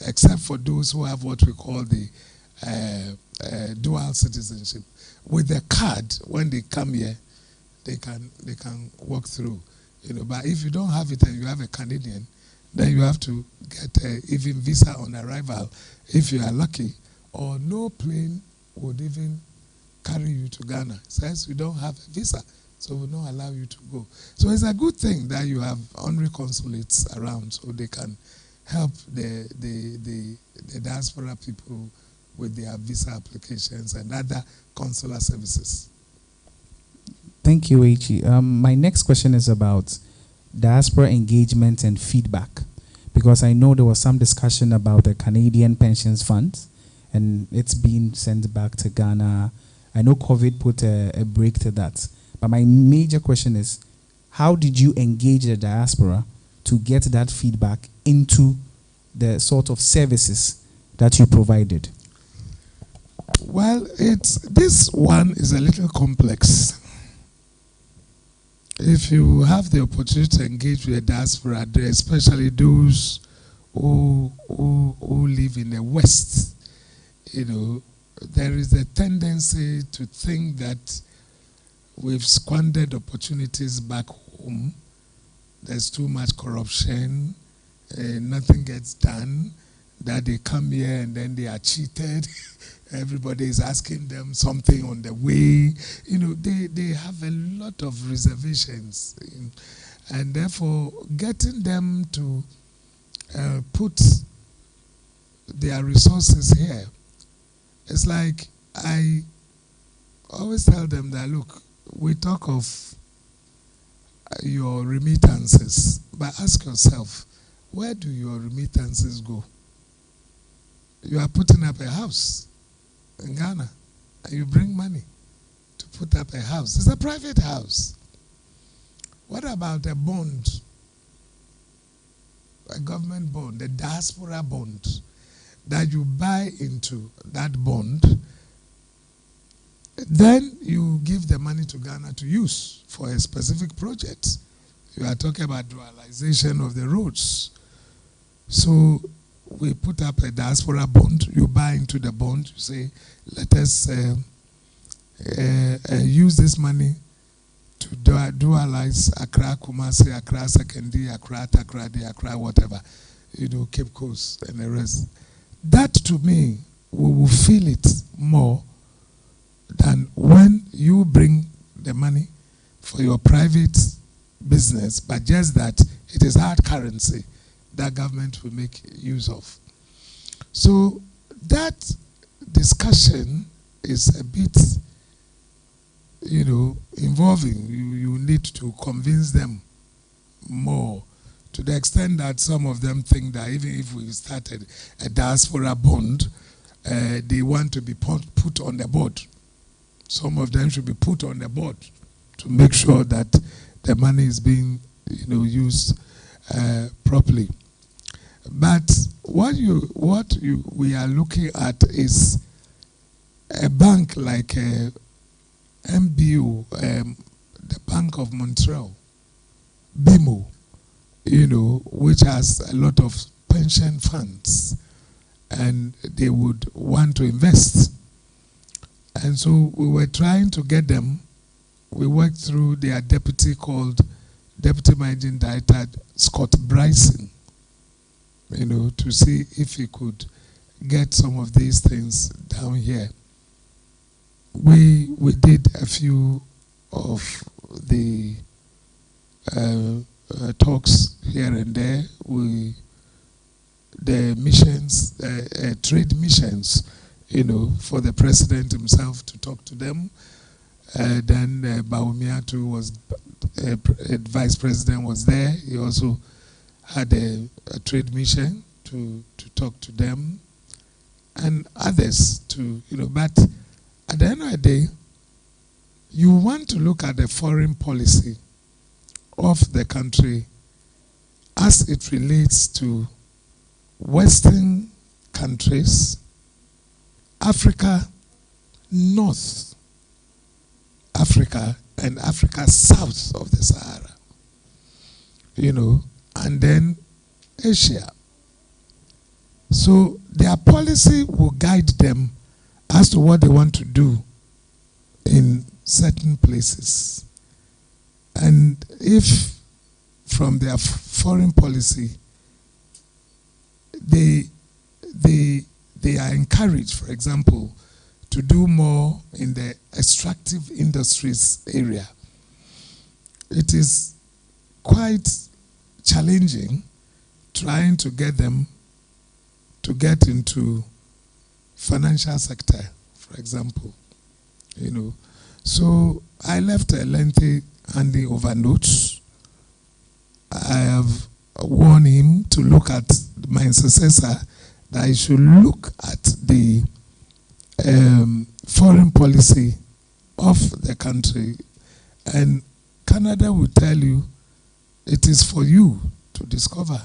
except for those who have what we call the dual citizenship. With the card, when they come here, they can walk through. You know, but if you don't have it and you have a Canadian, then you have to get even visa on arrival if you are lucky, or no plane would even carry you to Ghana. It says we don't have a visa, so we don't allow you to go. So it's a good thing that you have honorary consulates around, so they can help the diaspora people with their visa applications and other consular services. Thank you, Echi. My next question is about diaspora engagement and feedback, because I know there was some discussion about the Canadian pensions funds, and it's been sent back to Ghana. I know COVID put a break to that, but my major question is, how did you engage the diaspora to get that feedback into the sort of services that you provided? Well, this one is a little complex. If you have the opportunity to engage with the diaspora, especially those who live in the West, you know, there is a tendency to think that we've squandered opportunities back home. There's too much corruption, nothing gets done, that they come here and then they are cheated. Everybody is asking them something on the way. You know, they have a lot of reservations. And therefore, getting them to put their resources here, it's like I always tell them that, look, we talk of your remittances, but ask yourself, where do your remittances go? You are putting up a house in Ghana, and you bring money to put up a house. It's a private house. What about a bond, a government bond, a diaspora bond, that you buy into that bond, then you give the money to Ghana to use for a specific project. You are talking about dualization of the roads. So we put up a diaspora bond, you buy into the bond, you say, let us use this money to dualize Accra, Kumasi, Accra, Sekondi, Accra, Takoradi, Accra, whatever, you know, Cape Coast and the rest. That, to me, we will feel it more than when you bring the money for your private business, but just that it is hard currency that government will make use of. So that discussion is a bit, you know, involving. You need to convince them more, to the extent that some of them think that even if we started a diaspora bond, they want to be put on the board. Some of them should be put on the board to make sure that the money is being, you know, used properly. But what we are looking at is a bank like MBO, the Bank of Montreal, BMO, you know, which has a lot of pension funds, and they would want to invest. And so we were trying to get them. We worked through their deputy managing director, Scott Bryson, you know, to see if he could get some of these things down here. We did a few of the talks here and there. The missions, trade missions, you know, for the president himself to talk to them. Then Bawumia too was, vice president was there. He also had a trade mission to talk to them, and others to, you know, but at the end of the day, you want to look at the foreign policy of the country as it relates to Western countries, Africa, North Africa, and Africa south of the Sahara, and then Asia. So their policy will guide them as to what they want to do in certain places. And if from their foreign policy they are encouraged, for example, to do more in the extractive industries area, it is quite challenging trying to get them to get into financial sector, for example. So I left a lengthy handing over notes. I have warned him to look at my successor, that he should look at the foreign policy of the country. And Canada will tell you it is for you to discover.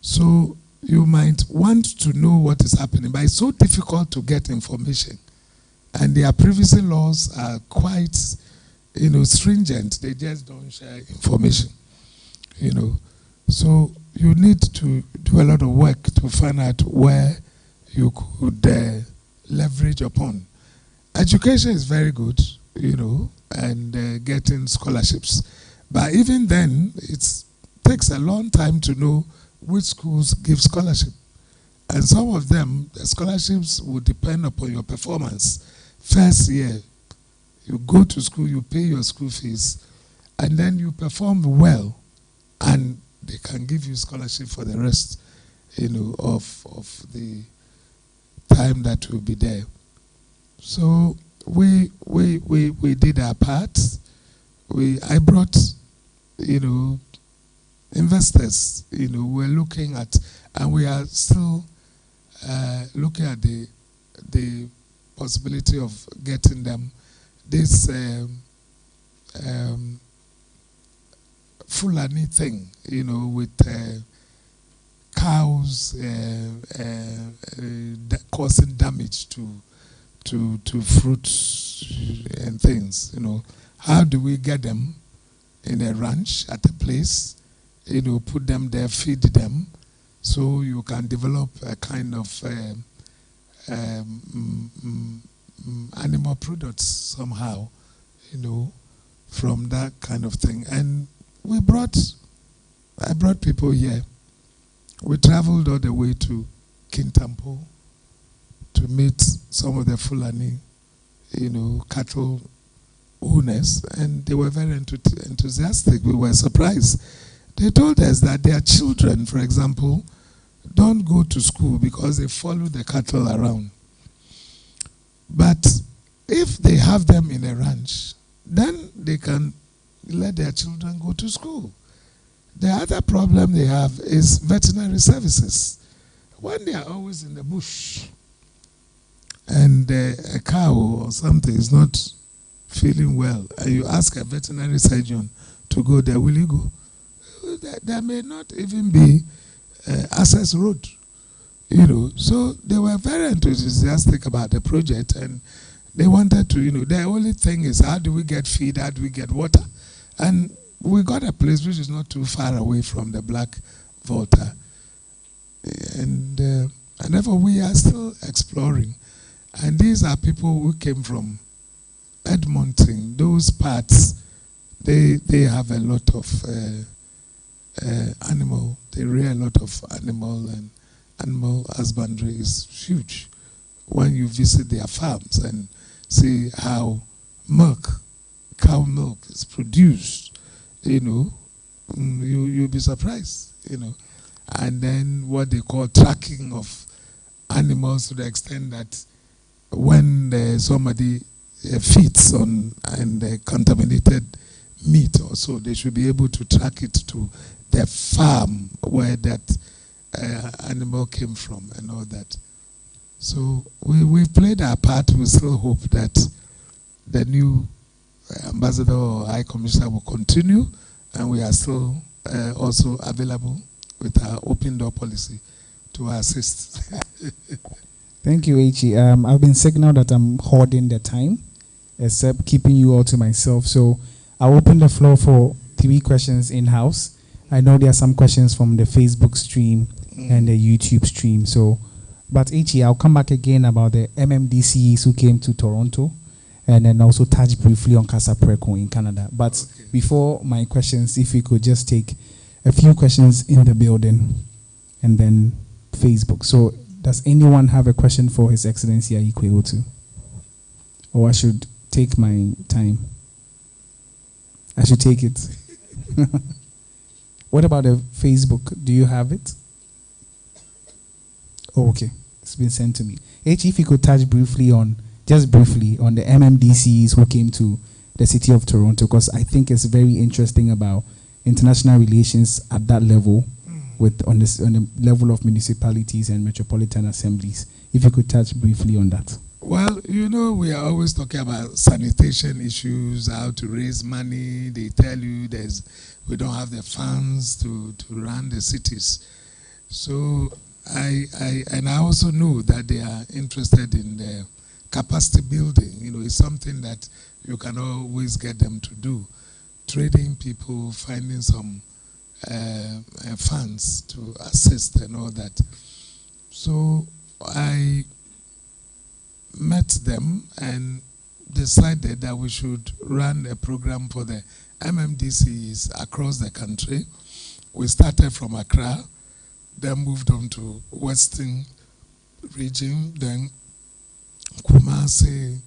So you might want to know what is happening, but it's so difficult to get information. And their privacy laws are quite, stringent. They just don't share information, So you need to do a lot of work to find out where you could leverage upon. Education is very good, and getting scholarships. But even then, it takes a long time to know which schools give scholarship. And some of them, the scholarships will depend upon your performance. First year, you go to school, you pay your school fees, and then you perform well, and they can give you scholarship for the rest, of the time that will be there. So we did our part. I brought, investors, we're looking at, and we are still looking at the possibility of getting them this Fulani thing, with cows causing damage to fruits and things. How do we get them in a ranch at a place? Put them there, feed them, so you can develop a kind of animal products somehow, from that kind of thing. And I brought people here. We traveled all the way to Kintampo to meet some of the Fulani, cattle owners, and they were very enthusiastic. We were surprised. They told us that their children, for example, don't go to school because they follow the cattle around. But if they have them in a ranch, then they can let their children go to school. The other problem they have is veterinary services. When they are always in the bush and a cow or something is not feeling well, and you ask a veterinary surgeon to go there, will you go? There may not even be access road, So they were very enthusiastic about the project, and they wanted to, the only thing is, how do we get feed, how do we get water? And we got a place which is not too far away from the Black Volta. And therefore we are still exploring. And these are people who came from Edmonton, those parts. They have a lot of animal. They rear a lot of animal, and animal husbandry is huge. When you visit their farms and see how cow milk is produced, you'll be surprised, And then what they call tracking of animals, to the extent that when somebody feeds on and contaminated meat or so, they should be able to track it to the farm where that animal came from and all that. So we've played our part. We still hope that the new Ambassador or High Commissioner will continue, and we are still also available with our open door policy to assist. Thank you, H.E. I've been signaled that I'm hoarding the time, except keeping you all to myself. So I'll open the floor for 3 questions in-house. I know there are some questions from the Facebook stream and the YouTube stream. So, but H.E., I'll come back again about the MMDCs who came to Toronto, and then also touch briefly on Casa Preco in Canada. But before my questions, if we could just take a few questions in the building and then Facebook. So does anyone have a question for His Excellency AYIKOI OTOO? Or I should take my time? I should take it. What about the Facebook? Do you have it? Oh, okay. It's been sent to me. H, if you could touch briefly on, just briefly, on the MMDCs who came to the city of Toronto, because I think it's very interesting about international relations at that level, with on the level of municipalities and metropolitan assemblies. If you could touch briefly on that. Well, you know, we are always talking about sanitation issues, how to raise money. They tell you we don't have the funds to run the cities. So I also know that they are interested in the capacity building. You know, it's something that you can always get them to do. Trading people, finding some funds to assist and all that. So I met them and decided that we should run a program for the MMDCs across the country. We started from Accra, then moved on to Western region, then Kumasi.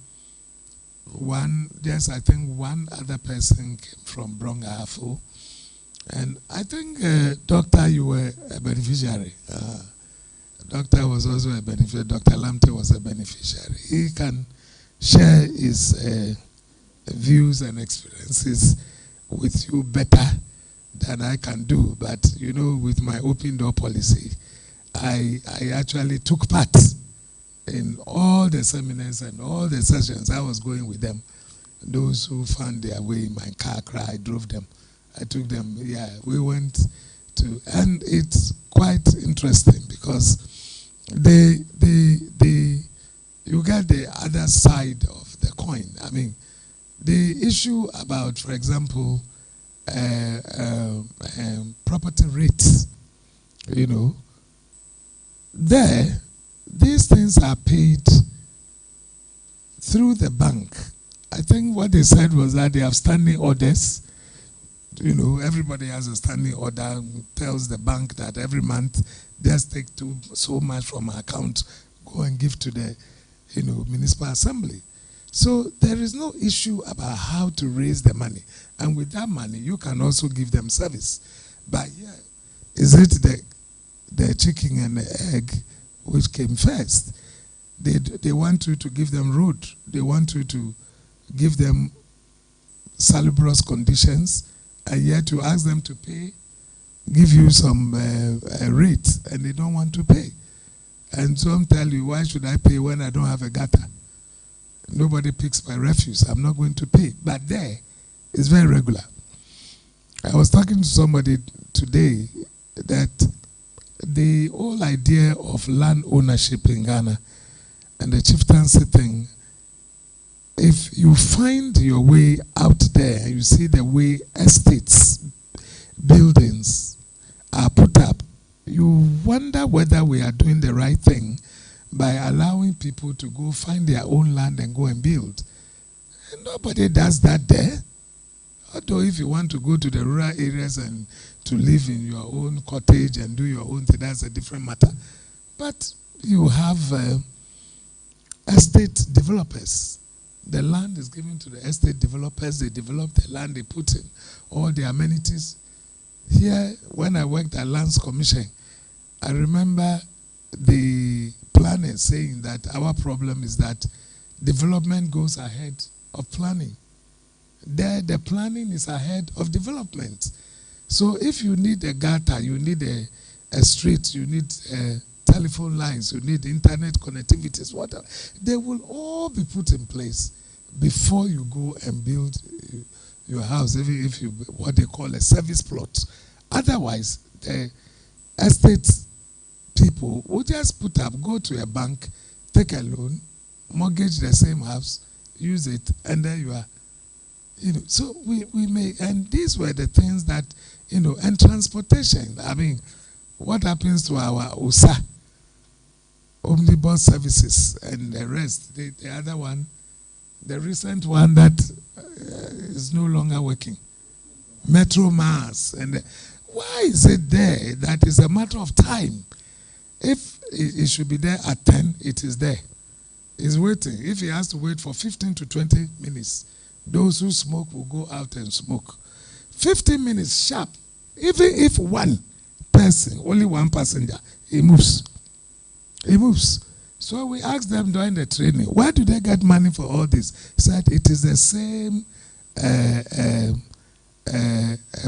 I think one other person came from Brong-Ahafo. And I think, Doctor, you were a beneficiary. Doctor was also a beneficiary. Dr. Lamte was a beneficiary. He can share his views and experiences with you better than I can do. But, you know, with my open door policy, I actually took part in all the seminars and all the sessions. I was going with them. Those who found their way in my car, I drove them. I took them, we went to, and it's quite interesting because you get the other side of the coin. I mean, the issue about, for example, property rates, you know, these things are paid through the bank. I think what they said was that they have standing orders. You know, everybody has a standing order, tells the bank that every month just take so much from our account, go and give to the, you know, municipal assembly. So there is no issue about how to raise the money. And with that money, you can also give them service. But yeah, is it the chicken and the egg which came first? They want you to give them road. They want you to give them salubrious conditions. And yet you ask them to pay, give you some rate, and they don't want to pay. And some tell you, why should I pay when I don't have a gutter? Nobody picks my refuse. I'm not going to pay. But there, it's very regular. I was talking to somebody today that the whole idea of land ownership in Ghana and the chieftaincy thing, if you find your way out there and you see the way estates, buildings are put up, you wonder whether we are doing the right thing by allowing people to go find their own land and go and build. And nobody does that there. Although if you want to go to the rural areas and to live in your own cottage and do your own thing, that's a different matter. But you have estate developers. The land is given to the estate developers. They develop the land, they put in all the amenities. Here, when I worked at Lands Commission, I remember the planners saying that our problem is that development goes ahead of planning. There, the planning is ahead of development. So if you need a gutter, you need a street, you need telephone lines, you need internet connectivities, whatever, they will all be put in place before you go and build your house, even if you what they call a service plot. Otherwise, the estate people will just put up, go to a bank, take a loan, mortgage the same house, use it, and then you are, so we may, and these were the things that, and transportation. I mean, what happens to our USA, omnibus services, and the rest, the other one, the recent one that is no longer working, Metro Mass, and why is it there? That is a matter of time. If it should be there at 10, it is there. It's waiting. If he has to wait for 15 to 20 minutes, those who smoke will go out and smoke. 15 minutes sharp. Even if one person, only one passenger, he moves. He moves. So we asked them during the training, where do they get money for all this? He said it is the same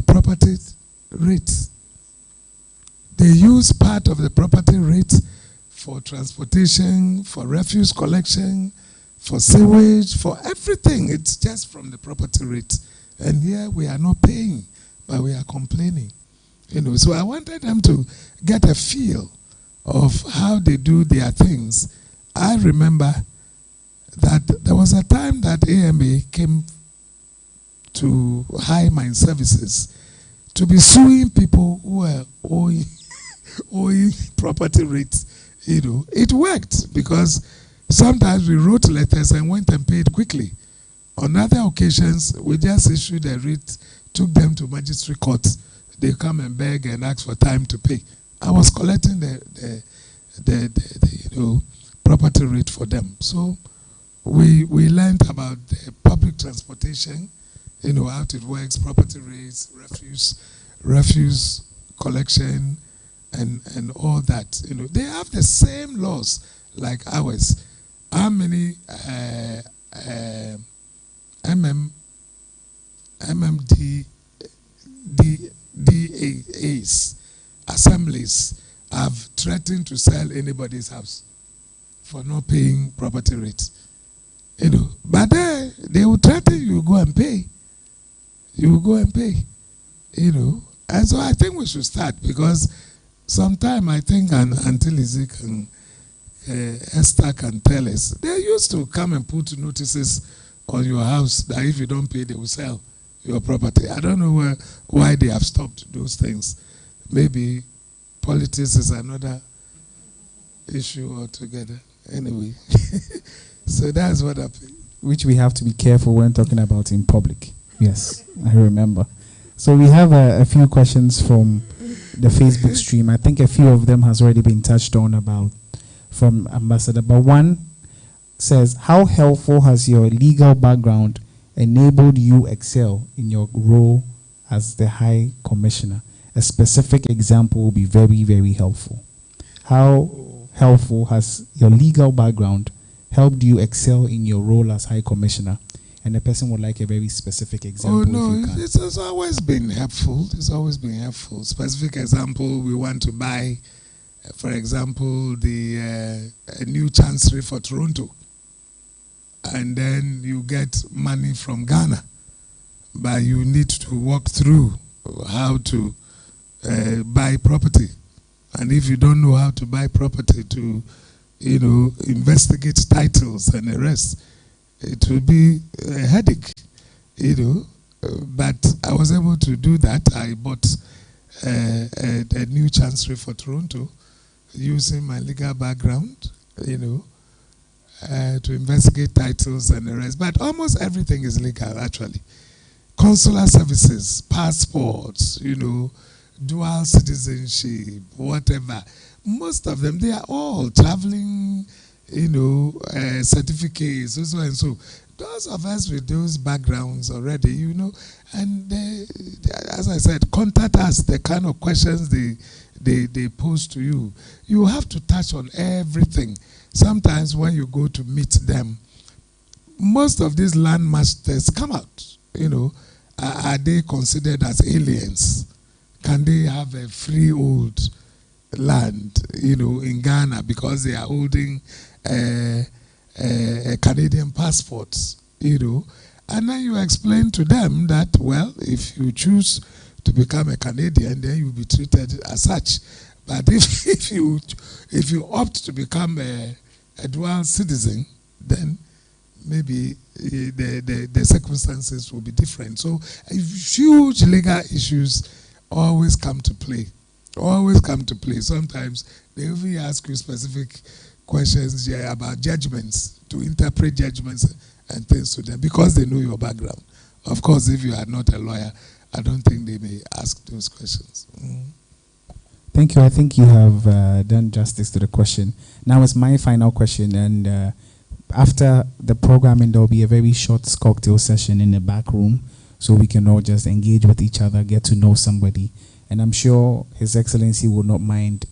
property rate. They use part of the property rate for transportation, for refuse collection, for sewage, for everything. It's just from the property rate. And here we are not paying, but we are complaining. So I wanted them to get a feel of how they do their things. I remember that there was a time that AMA came to High Mine Services to be suing people who were owing property rates. It worked because sometimes we wrote letters and went and paid quickly. On other occasions, we just issued a writ, took them to magistrate court. They come and beg and ask for time to pay. I was collecting the property rate for them. So we learned about the public transportation, how it works, property rates, refuse collection, and all that. They have the same laws like ours. How many DAs, assemblies, have threatened to sell anybody's house for not paying property rates. But they will threaten you, go and pay. You will go and pay. And so I think we should start, because sometime I think until Ezekiel Esther can tell us, they used to come and put notices on your house that if you don't pay, they will sell your property. I don't know why they have stopped those things. Maybe politics is another issue altogether. Anyway, so that's what happened. Which we have to be careful when talking about in public. Yes, I remember. So we have a few questions from the Facebook stream. I think a few of them has already been touched on about from Ambassador. But one says, how helpful has your legal background enabled you excel in your role as the High Commissioner? A specific example will be very, very helpful. How helpful has your legal background helped you excel in your role as High Commissioner? And the person would like a very specific example. Oh, no, it's always been helpful. It's always been helpful. Specific example, we want to buy, for example, a new chancery for Toronto. And then you get money from Ghana. But you need to walk through how to buy property. And if you don't know how to buy property, to investigate titles and the rest, it will be a headache, But I was able to do that. I bought a new chancery for Toronto using my legal background, to investigate titles and the rest. But almost everything is legal, actually. Consular services, passports, dual citizenship, whatever. Most of them, they are all traveling, certificates, so and so. Those of us with those backgrounds already, and they, as I said, contact us, the kind of questions they pose to you. You have to touch on everything. Sometimes when you go to meet them, most of these land masters come out, are they considered as aliens? Can they have a freehold land, in Ghana because they are holding a Canadian passport, And then you explain to them that, well, if you choose to become a Canadian, then you'll be treated as such. But if you opt to become a dual citizen, then maybe the circumstances will be different. So huge legal issues always come to play. Always come to play. Sometimes they even ask you specific questions about judgments, to interpret judgments and things to them, because they know your background. Of course, if you are not a lawyer, I don't think they may ask those questions. Thank you. I think you have done justice to the question. Now it's my final question, and after the programming, there will be a very short cocktail session in the back room, so we can all just engage with each other, get to know somebody. And I'm sure His Excellency will not mind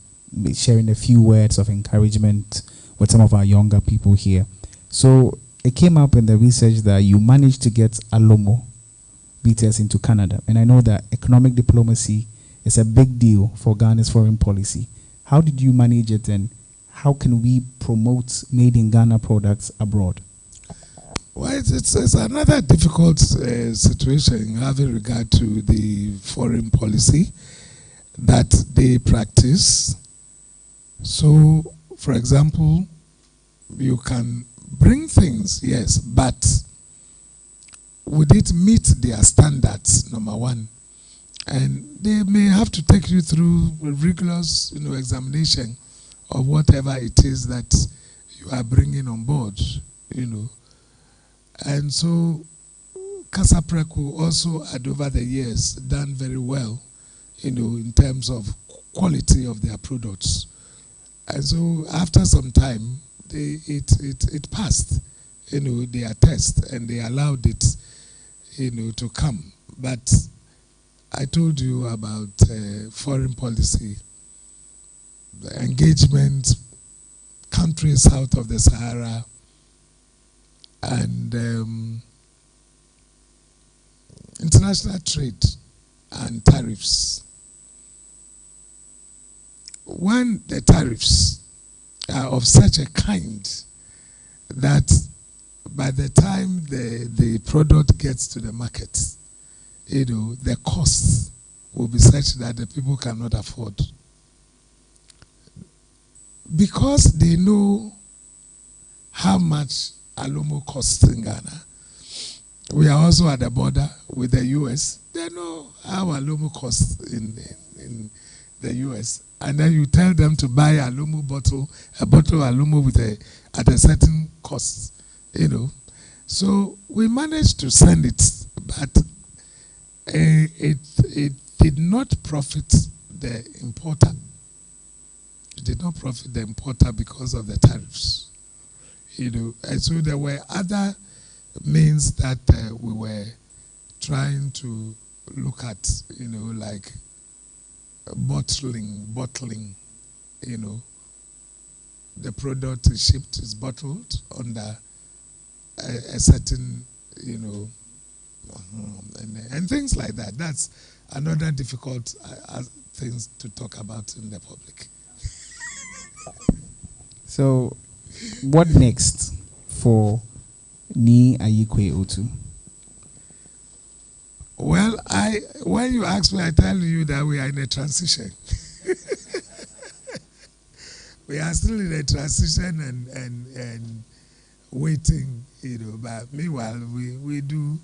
sharing a few words of encouragement with some of our younger people here. So it came up in the research that you managed to get Alomo BTS into Canada. And I know that economic diplomacy is a big deal for Ghana's foreign policy. How did you manage it, and how can we promote made in Ghana products abroad? Well, it's another difficult situation having regard to the foreign policy that they practice. So, for example, you can bring things, yes, but would it meet their standards, number one? And they may have to take you through a rigorous, examination of whatever it is that you are bringing on board, And so, Casapreco also had over the years done very well, in terms of quality of their products. And so, after some time, it passed, their test, and they allowed it, to come. But I told you about foreign policy, the engagement, countries south of the Sahara, and international trade and tariffs. When the tariffs are of such a kind that by the time the product gets to the market, the costs will be such that the people cannot afford. Because they know how much Alomo costs in Ghana. We are also at the border with the US. They know how Alomo costs in the US. And then you tell them to buy a bottle of Alomo at a certain cost, So we managed to send it, but it did not profit the importer. It did not profit the importer because of the tariffs, And so there were other means that we were trying to look at, like bottling, the product is shipped, is bottled under a certain, and things like that. That's another difficult things to talk about in the public. So, what next for AYIKOI OTOO? Well, when you ask me, I tell you that we are in a transition. We are still in a transition and waiting, But meanwhile, we do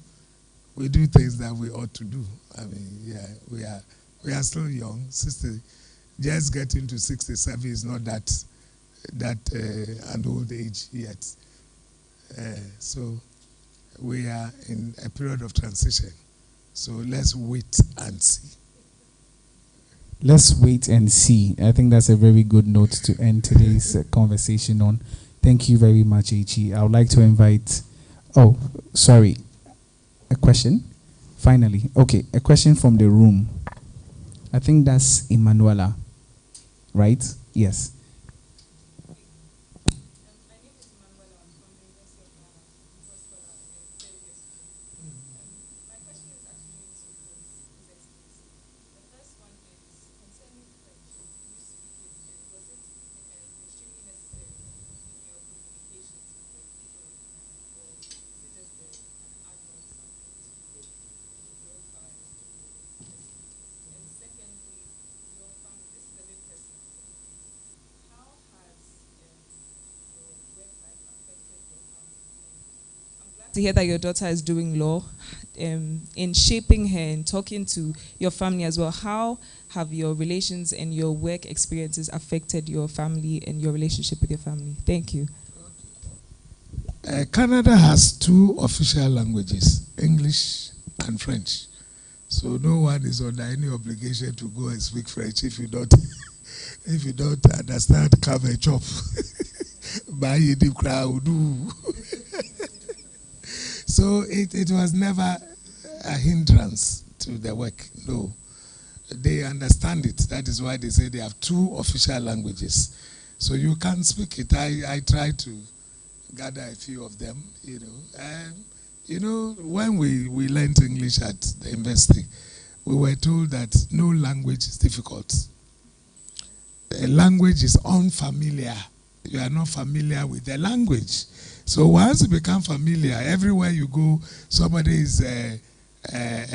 things that we ought to do. I mean, yeah, we are still young. 60, just getting to 67 is not that an old age yet. So we are in a period of transition. So let's wait and see. Let's wait and see. I think that's a very good note to end today's conversation on. Thank you very much, H.E. I would like to invite... Oh, sorry. A question? Finally. Okay, a question from the room. I think that's Emanuela. Right? Yes. to hear that your daughter is doing law. In shaping her and talking to your family as well, how have your relations and your work experiences affected your family and your relationship with your family? Thank you. Canada has 2 official languages, English and French. So no one is under any obligation to go and speak French if you don't understand carve a chop. Buy a deep crowd. So it was never a hindrance to the work. No. They understand it. That is why they say they have 2 official languages. So you can speak it. I try to gather a few of them, you know. You know, when we learned English at the university, we were told that no language is difficult. A language is unfamiliar. You are not familiar with the language. So once you become familiar, everywhere you go, somebody is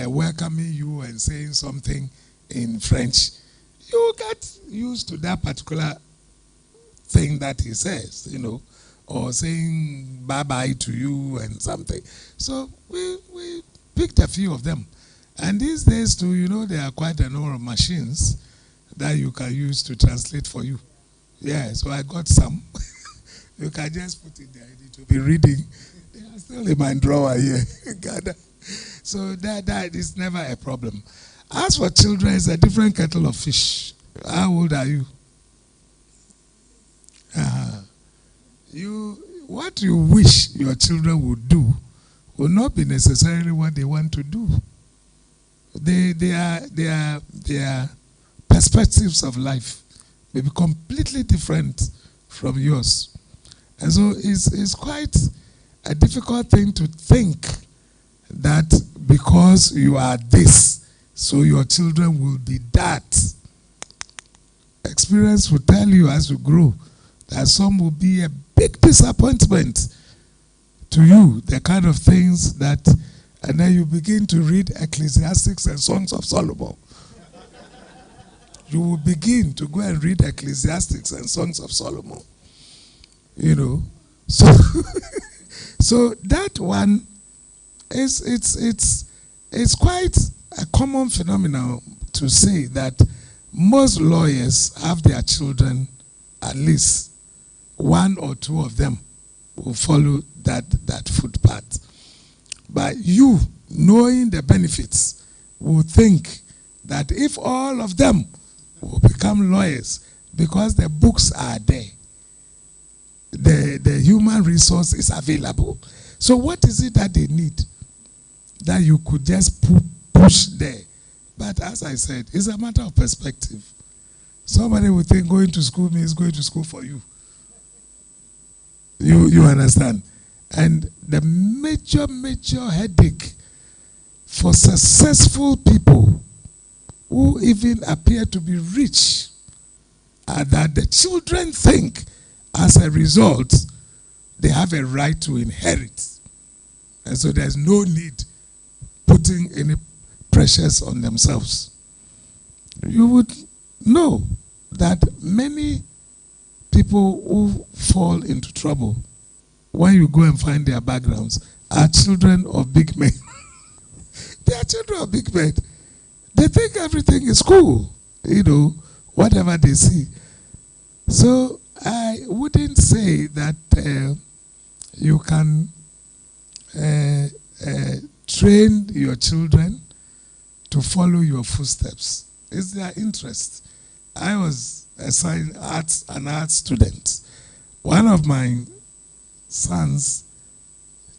welcoming you and saying something in French. You get used to that particular thing that he says, you know, or saying bye-bye to you and something. So we picked a few of them. And these days too, you know, there are quite a number of machines that you can use to translate for you. Yeah, so I got some. You can just put it there. It will be reading. They are still in my drawer here. So that is never a problem. As for children, it's a different kettle of fish. How old are you? What you wish your children would do will not be necessarily what they want to do. Their perspectives of life may be completely different from yours. And so it's quite a difficult thing to think that because you are this, so your children will be that. Experience will tell you as you grow that some will be a big disappointment to you, the kind of things that, and then you begin to read Ecclesiastics and Songs of Solomon. You will begin to go and read Ecclesiastics and Songs of Solomon. You know, so so that one is it's quite a common phenomenon to say that most lawyers have their children, at least 1 or 2 of them will follow that footpath. But you, knowing the benefits, will think that if all of them will become lawyers, because the books are there, the human resource is available. So what is it that they need that you could just push there? But as I said, it's a matter of perspective. Somebody would think going to school means going to school for you. You understand? And the major headache for successful people who even appear to be rich are that the children think as a result they have a right to inherit. And so there's no need putting any pressures on themselves. You would know that many people who fall into trouble, when you go and find their backgrounds, are children of big men. They are children of big men. They think everything is cool, you know, whatever they see. So I wouldn't say that you can train your children to follow your footsteps. It's their interest. I was an arts student. One of my sons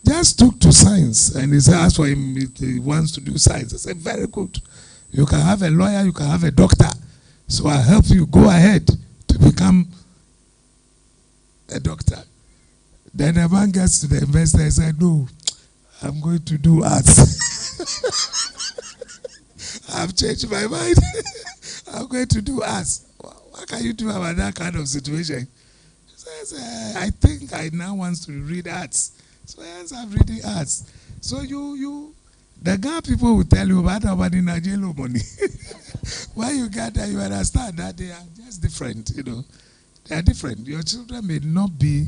just took to science, and he said, asked for him if he wants to do science. I said, very good. You can have a lawyer, you can have a doctor. So I'll help you go ahead to become a doctor. Then the man gets to the investor and said, no, I'm going to do arts. I've changed my mind. I'm going to do arts. What can you do about that kind of situation? He says, I think I now want to read arts. So yes, I'm reading arts. So the Ghana people will tell you about nobody Nigerian money. When you get there, you understand that they are just different, you know. They are different. Your children may not be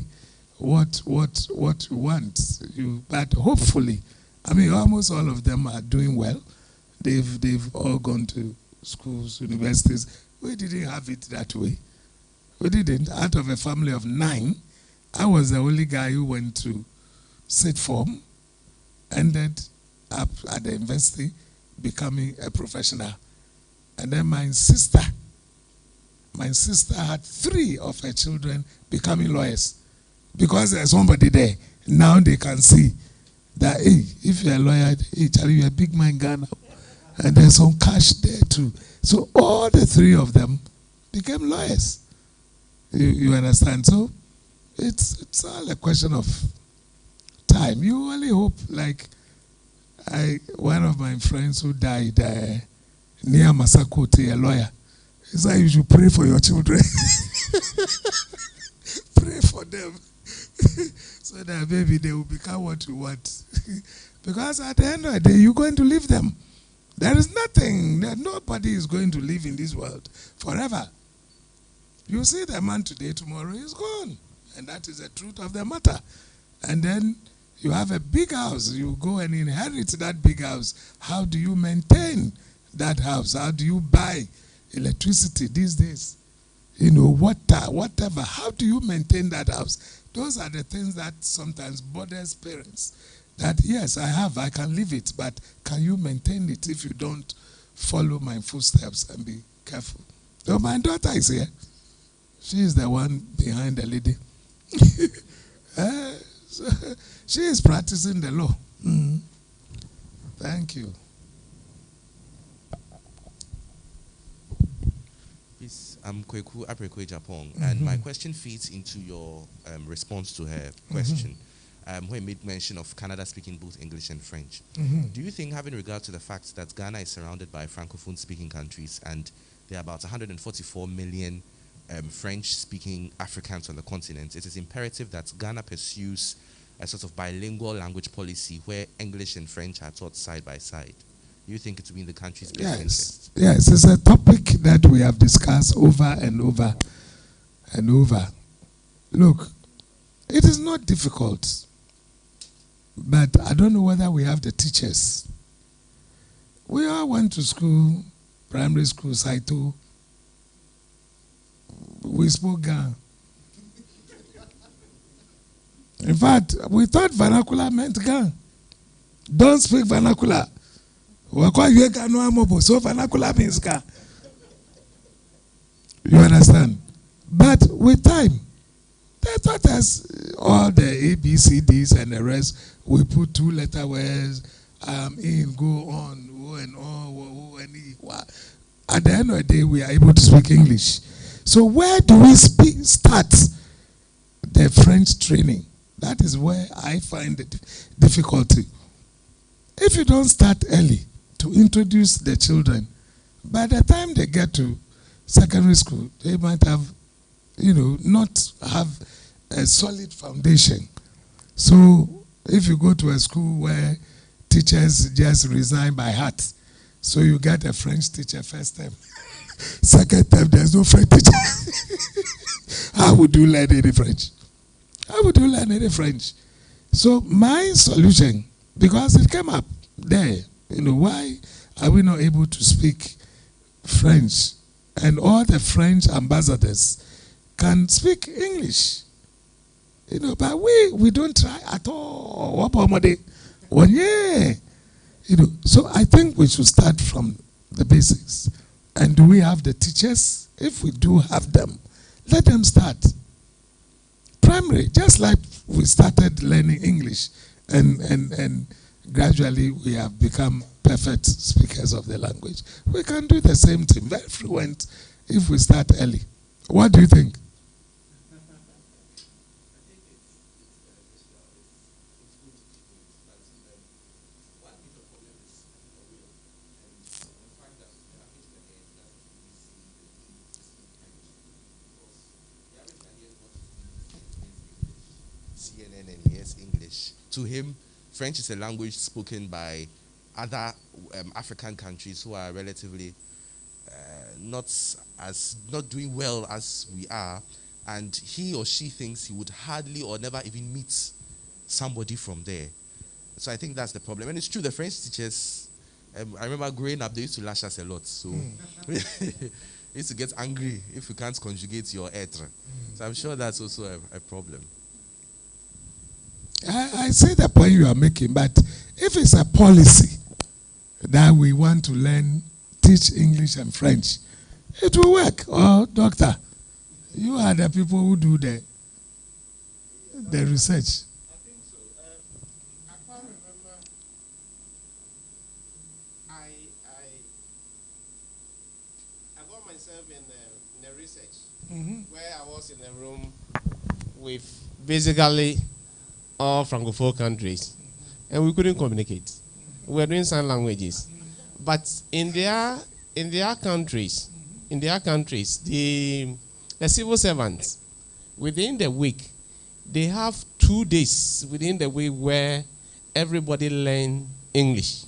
what you want. But hopefully, I mean, almost all of them are doing well. They've all gone to schools, universities. We didn't have it that way. We didn't. Out of a family of 9, I was the only guy who went to sit form, ended up at the university, becoming a professional. And then my sister had 3 of her children becoming lawyers. Because there's somebody there, now they can see that, hey, if you're a lawyer, hey, Charlie, you're a big man in Ghana. And there's some cash there too. So all the 3 of them became lawyers. You understand? So it's all a question of time. You only hope, like one of my friends who died near Masakote, a lawyer, he said you should pray for your children. Pray for them. So that maybe they will become what you want. Because at the end of the day, you're going to leave them. There is nothing, nobody is going to live in this world forever. You see the man today, tomorrow he's gone. And that is the truth of the matter. And then you have a big house. You go and inherit that big house. How do you maintain that house? How do you buy electricity these days? You know, water, whatever. How do you maintain that house? Those are the things that sometimes bothers parents. That, yes, I can leave it, but can you maintain it if you don't follow my footsteps and be careful? So my daughter is here. She is the one behind the lady. So she is practicing the law. Mm-hmm. Thank you. Yes, I'm Kweku Aprekwe Japong, and my question feeds into your response to her question, where you made mention of Canada speaking both English and French. Do you think, having regard to the fact that Ghana is surrounded by Francophone-speaking countries and there are about 144 million French-speaking Africans on the continent, it is imperative that Ghana pursues a sort of bilingual language policy where English and French are taught side by side? Do you think it will be in the country's best interest? Yes, it's a topic that we have discussed over and over and over. Look, it is not difficult, but I don't know whether we have the teachers. We all went to school, primary school, Saito. We spoke Ghana. In fact, we thought vernacular meant Ghana. Don't speak vernacular. So vernacular means Ghana. You understand? But with time, they taught us all the ABCDs and the rest. We put 2-letter words, in, go on, O and O and E. At the end of the day, we are able to speak English. So where do we start the French training? That is where I find the difficulty. If you don't start early to introduce the children, by the time they get to secondary school, they might have, not have a solid foundation. So if you go to a school where teachers just resign by heart, so you get a French teacher first term, second term there's no French teacher. How would you learn any French? How would you learn any French? So my solution, because it came up there, why are we not able to speak French? And all the French ambassadors can speak English. But we don't try at all. So I think we should start from the basics. And do we have the teachers? If we do have them, let them start. Primary, just like we started learning English and gradually we have become perfect speakers of the language. We can do the same thing, very fluent, if we start early. What do you think? CNN and he has English. To him, French is a language spoken by other African countries who are relatively not doing well as we are, and he or she thinks he would hardly or never even meet somebody from there. So I think that's the problem. And it's true, the French teachers, I remember growing up, they used to lash us a lot. So we used to get angry if you can't conjugate your être. So I'm sure that's also a problem. I see the point you are making, but if it's a policy that we want to teach English and French, it will work. Oh, doctor, you are the people who do the research. I think so. I can't remember. I got myself in a research where I was in a room with basically all Francophone countries, and we couldn't communicate. We were doing sign languages, but in their countries, the civil servants, within the week, they have 2 days within the week where everybody learn English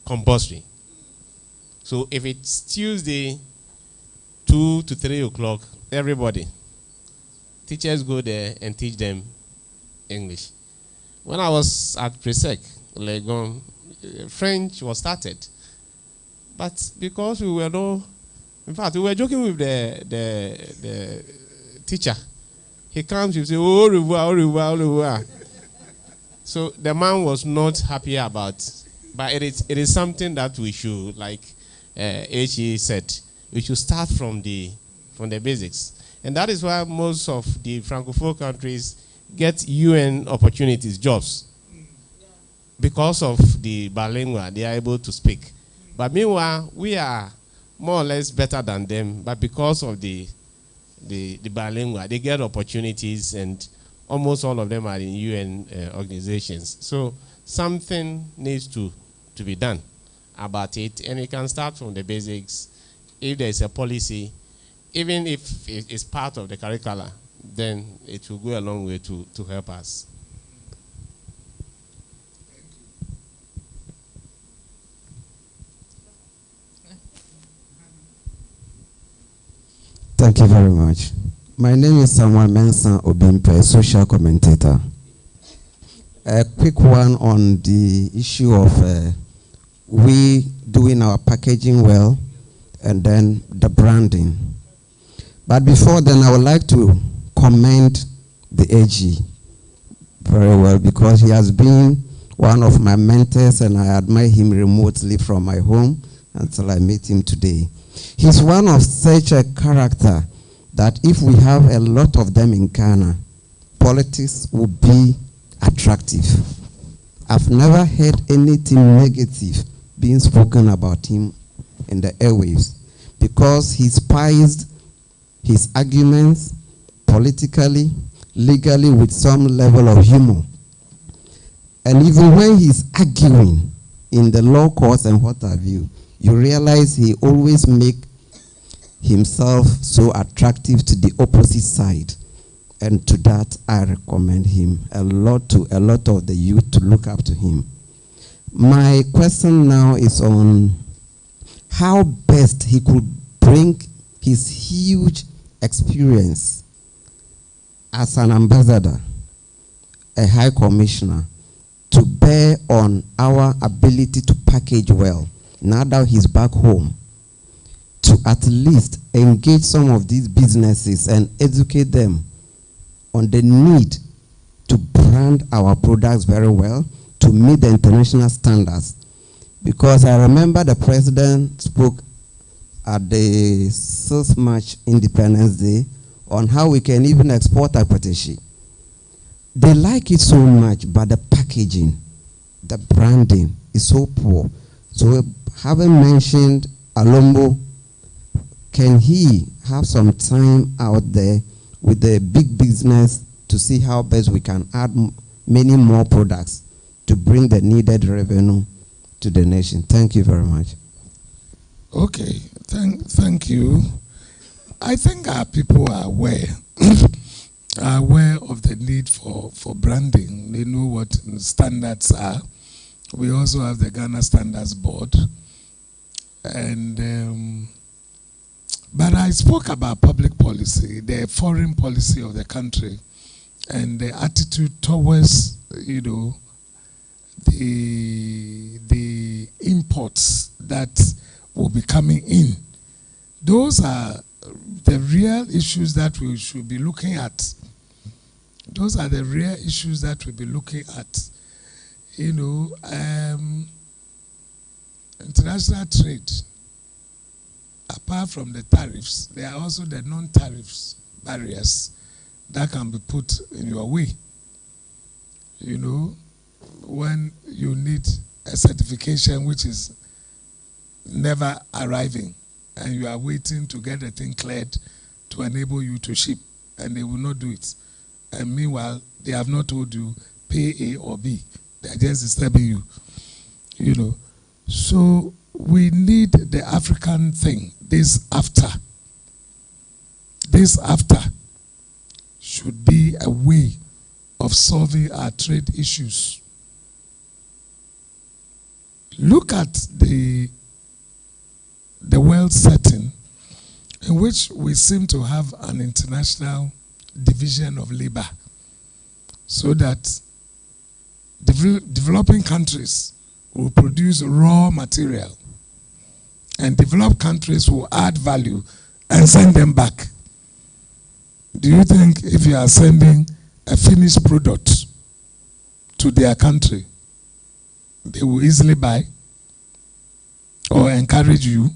compulsory. So if it's Tuesday, 2 to 3 o'clock, everybody, teachers go there and teach them English. When I was at Presec, Legon, French was started. But because we were no, in fact, we were joking with the teacher. He comes, he says, au revoir, au revoir, au revoir. So the man was not happy about, but it is something that we should, like H.E. said, we should start from the basics. And that is why most of the Francophone countries get UN opportunities, jobs. Because of the bilingual, they are able to speak. But meanwhile, we are more or less better than them, but because of the bilingual, they get opportunities, and almost all of them are in UN organizations. So something needs to be done about it, and it can start from the basics. If there is a policy, even if it's part of the curricula, then it will go a long way to help us. Thank you very much. My name is Samuel Mensah Obimpe, social commentator. A quick one on the issue of we doing our packaging well and then the branding. But before then, I would like to commend the AG very well, because he has been one of my mentors and I admire him remotely from my home until I meet him today. He's one of such a character that if we have a lot of them in Ghana, politics will be attractive. I've never heard anything negative being spoken about him in the airwaves, because he spiced his arguments politically, legally, with some level of humor. And even when he's arguing in the law courts and what have you, you realize he always make himself so attractive to the opposite side. And to that, I recommend him a lot to a lot of the youth to look up to him. My question now is on how best he could bring his huge experience as an ambassador, a high commissioner, to bear on our ability to package well, now that he's back home, to at least engage some of these businesses and educate them on the need to brand our products very well, to meet the international standards. Because I remember the president spoke at the 6th March Independence Day on how we can even export akpeteshie. They like it so much, but the packaging, the branding is so poor. So having mentioned Alombo, can he have some time out there with the big business to see how best we can add many more products to bring the needed revenue to the nation? Thank you very much. Okay, thank you. I think our people are aware are aware of the need for branding. They know what standards are. We also have the Ghana Standards Board. And But I spoke about public policy, the foreign policy of the country, and the attitude towards, the imports that will be coming in. Those are the real issues that we should be looking at. Those are the real issues that we'll be looking at. International trade, apart from the tariffs, there are also the non-tariffs barriers that can be put in your way. When you need a certification which is never arriving, and you are waiting to get the thing cleared to enable you to ship, and they will not do it. And meanwhile, they have not told you pay A or B. They are just disturbing you. So we need the African thing. This after should be a way of solving our trade issues. Look at the world setting in which we seem to have an international division of labor, so that developing countries will produce raw material and developed countries will add value and send them back. Do you think if you are sending a finished product to their country, they will easily buy or encourage you?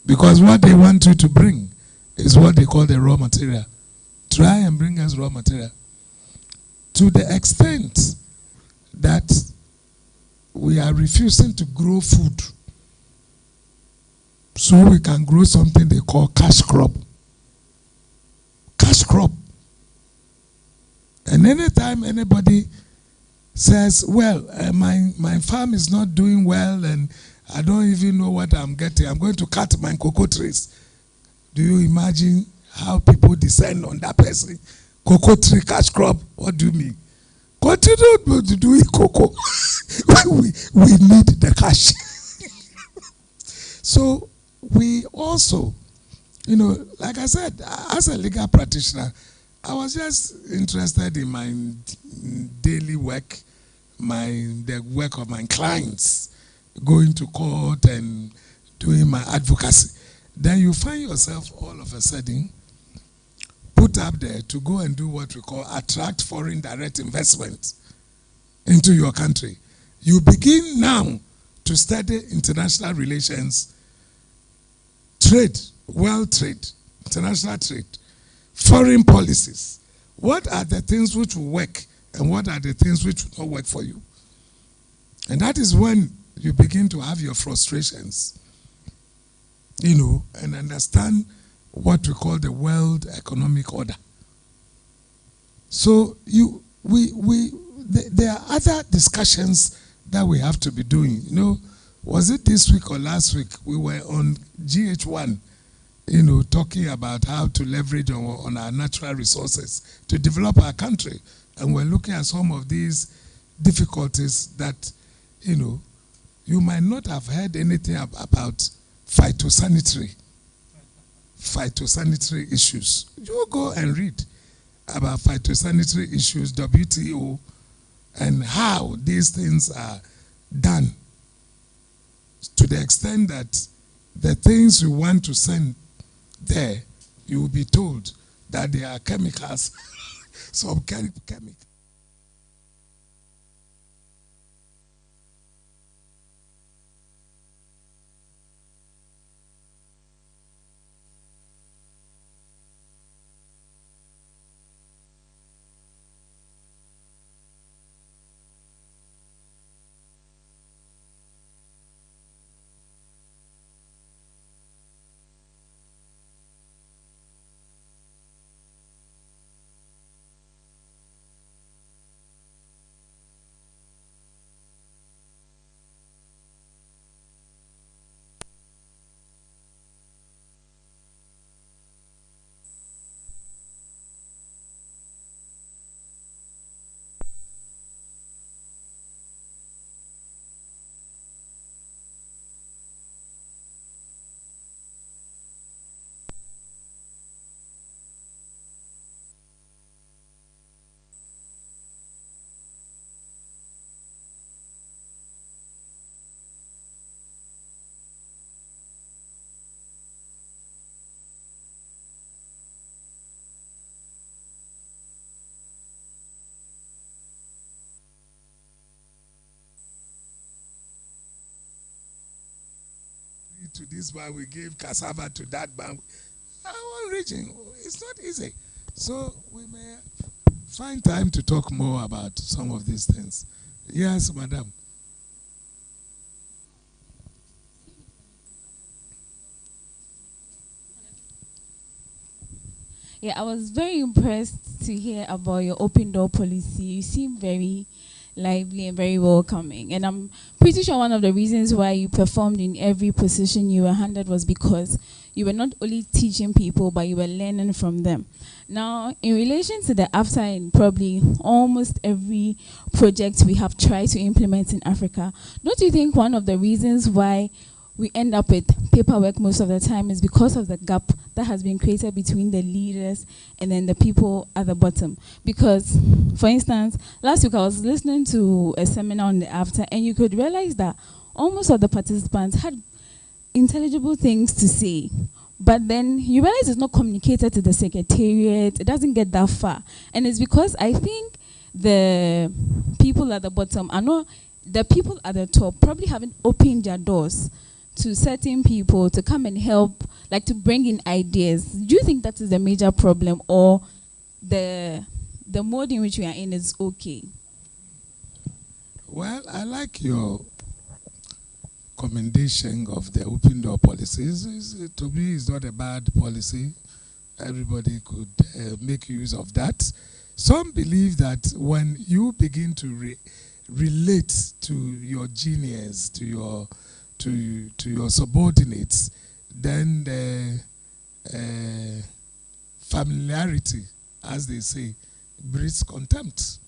Because what they want you to bring is what they call the raw material. Try and bring us raw material. To the extent that we are refusing to grow food, so we can grow something they call cash crop. Cash crop. And anytime anybody says, well, my farm is not doing well and I don't even know what I'm getting, I'm going to cut my cocoa trees. Do you imagine how people descend on that person? Cocoa tree, cash crop, what do you mean? Continue doing cocoa. we need the cash. So we also, like I said, as a legal practitioner, I was just interested in my daily work, the work of my clients, going to court and doing my advocacy. Then you find yourself all of a sudden put up there to go and do what we call attract foreign direct investment into your country. You begin now to study international relations, trade, world trade, international trade, foreign policies. What are the things which will work and what are the things which will not work for you? And that is when you begin to have your frustrations, and understand what we call the world economic order. So there are other discussions that we have to be doing. Was it this week or last week we were on GH1, talking about how to leverage on our natural resources to develop our country, and we're looking at some of these difficulties that you might not have heard anything about phytosanitary issues. You go and read about phytosanitary issues, WTO, and how these things are done, to the extent that the things you want to send there, you will be told that they are chemicals, some chemicals. to this one, we give cassava to that one. Our region, it's not easy. So we may find time to talk more about some of these things. Yes, madam. Yeah, I was very impressed to hear about your open door policy. You seem very lively and very welcoming. And I'm pretty sure one of the reasons why you performed in every position you were handed was because you were not only teaching people, but you were learning from them. Now, in relation to the AFTA and probably almost every project we have tried to implement in Africa, don't you think one of the reasons why we end up with paperwork most of the time is because of the gap that has been created between the leaders and then the people at the bottom? Because, for instance, last week I was listening to a seminar on the AFTA, and you could realize that almost all the participants had intelligible things to say, but then you realize it's not communicated to the secretariat, it doesn't get that far. And it's because I think the people at the bottom are not, the people at the top probably haven't opened their doors to certain people to come and help, like to bring in ideas. Do you think that is the major problem, or the mode in which we are in is okay? Well, I like your commendation of the open door policies. To me, it's not a bad policy. Everybody could make use of that. Some believe that when you begin to relate to your juniors, to your subordinates, then the familiarity, as they say, breeds contempt.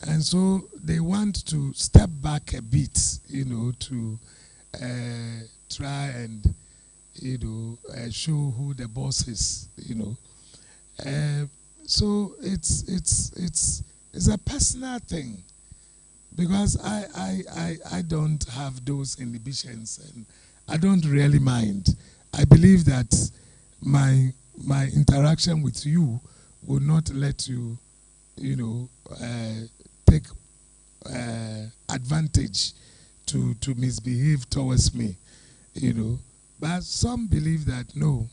And so they want to step back a bit, to try and, show who the boss is, So it's a personal thing, because I don't have those inhibitions, and I don't really mind. I believe that my interaction with you will not let you, take advantage to misbehave towards me, But some believe that no.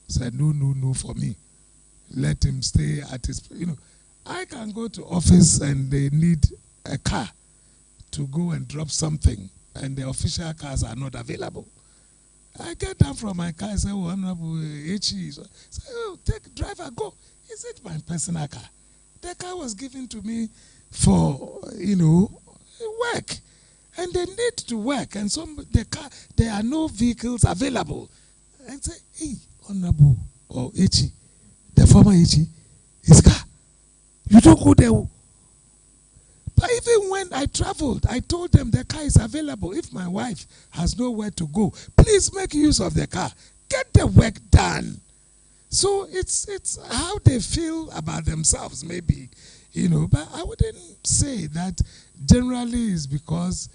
Said no for me. Let him stay at his, I can go to office and they need a car to go and drop something, and the official cars are not available. I get down from my car and say, "Oh, Honorable H.E." Say, "Oh, take driver, go." Is it my personal car? The car was given to me for, work. And they need to work. And there are no vehicles available. And say, "Hey, Honorable or H.E., the former H.E., his car. You don't go there." But even when I traveled, I told them the car is available. If my wife has nowhere to go, please make use of the car. Get the work done. So it's how they feel about themselves, maybe, but I wouldn't say that generally is because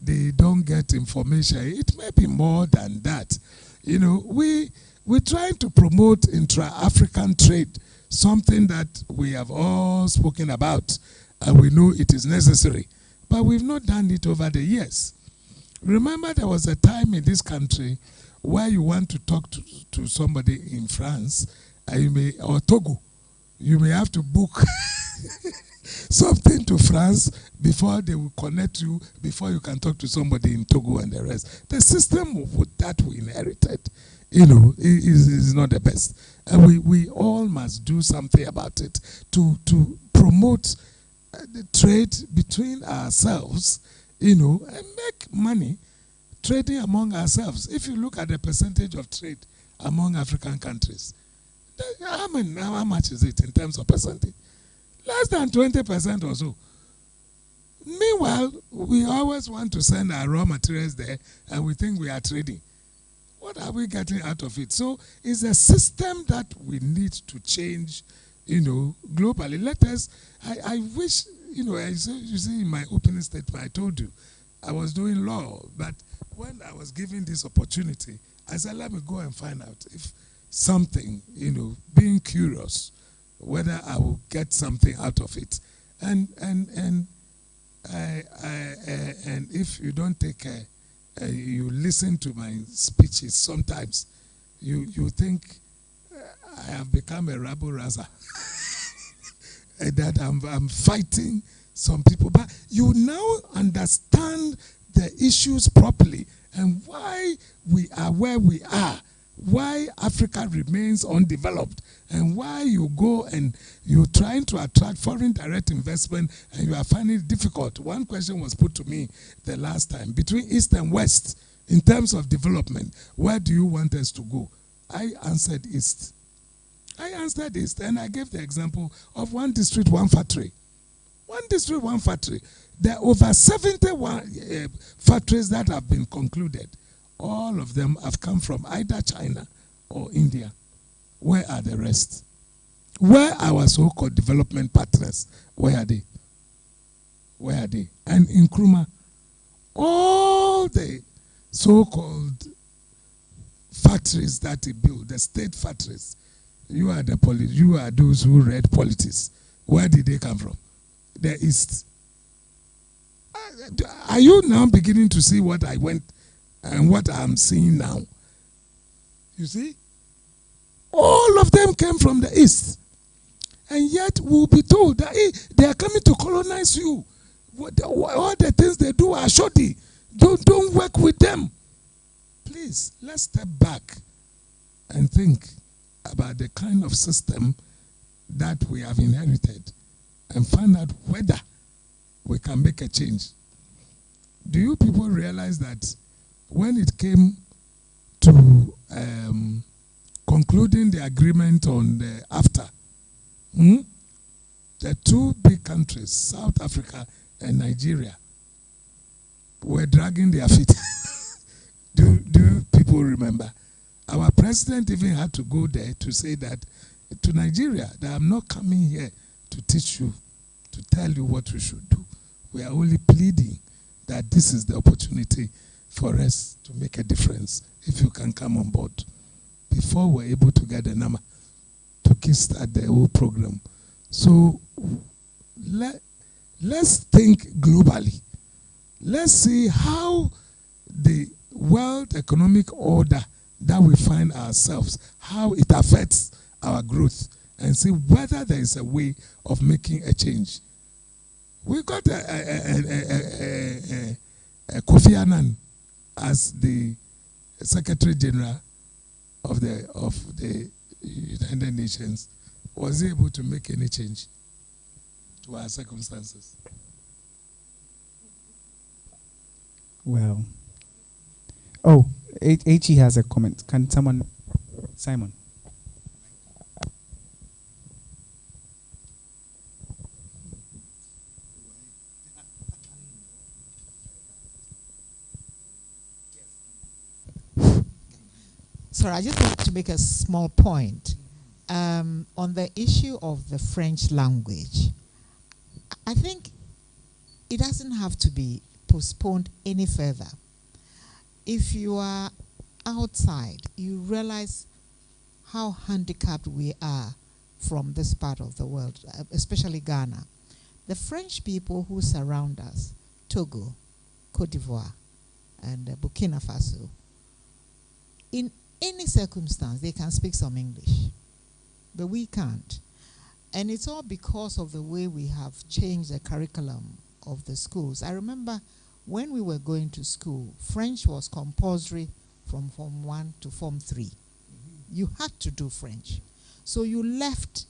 they don't get information. It may be more than that. We're trying to promote intra-African trade, something that we have all spoken about, and we know it is necessary, but we've not done it over the years. Remember, there was a time in this country where you want to talk to somebody in France, or Togo, you may have to book something to France before they will connect you, before you can talk to somebody in Togo and the rest. The system that we inherited, is not the best. And we all must do something about it to promote the trade between ourselves, and make money trading among ourselves. If you look at the percentage of trade among African countries, how much is it in terms of percentage? Less than 20% or so. Meanwhile, we always want to send our raw materials there, and we think we are trading. What are we getting out of it? So it's a system that we need to change, globally. Let us, I wish, you see in my opening statement, I told you, I was doing law, but when I was given this opportunity, I said, let me go and find out if something, being curious, whether I will get something out of it. And if you don't take you listen to my speeches sometimes, you think I have become a rabble-rouser. That I'm fighting some people. But you now understand the issues properly and why we are where we are, why Africa remains undeveloped, and why you go and you're trying to attract foreign direct investment and you are finding it difficult. One question was put to me the last time, between East and West, in terms of development, where do you want us to go? I answered East. And I gave the example of one district, one factory. One district, one factory. There are over 71 factories that have been concluded. All of them have come from either China or India. Where are the rest? Where are our so-called development partners? Where are they? Where are they? And in Nkrumah, all the so-called factories that he built, the state factories, you are those who read politics. Where did they come from? The East. Are you now beginning to see what I went and what I'm seeing now? You see? All of them came from the East. And yet we'll be told that they are coming to colonize you. All the things they do are shoddy. Don't work with them. Please, let's step back and think about the kind of system that we have inherited and find out whether we can make a change. Do you people realize that when it came to concluding the agreement on the AFTA, the two big countries, South Africa and Nigeria, were dragging their feet? Do people remember? Our president even had to go there to say that to Nigeria, that I'm not coming here to teach you, to tell you what we should do. We are only pleading that this is the opportunity for us to make a difference if you can come on board. Before we're able to get the number to kickstart the whole program. So let's think globally. Let's see how the World Economic Order that we find ourselves, how it affects our growth, and see whether there is a way of making a change. We got Kofi Annan as the Secretary General of the United Nations. Was he able to make any change to our circumstances? Well, oh, HE has a comment. Can someone, Simon? Sorry, I just want to make a small point on the issue of the French language. I think it doesn't have to be postponed any further. If you are outside, you realize how handicapped we are from this part of the world, especially Ghana. The French people who surround us, Togo, Cote d'Ivoire, and Burkina Faso, in any circumstance, they can speak some English, but we can't. And it's all because of the way we have changed the curriculum of the schools. I remember when we were going to school, French was compulsory from Form 1 to Form 3. You had to do French. So you left,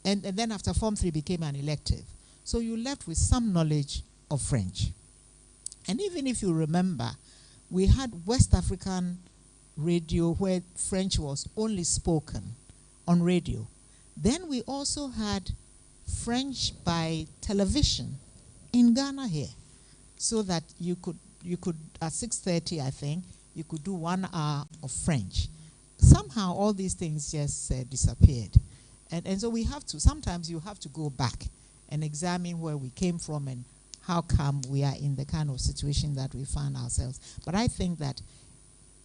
and then after Form 3 became an elective. So you left with some knowledge of French. And even if you remember, we had West African radio where French was only spoken on radio. Then we also had French by television in Ghana here, so that you could at 6:30, I think, you could do 1 hour of French. Somehow all these things just disappeared. And so we have to, sometimes you have to go back and examine where we came from and how come we are in the kind of situation that we find ourselves. But I think that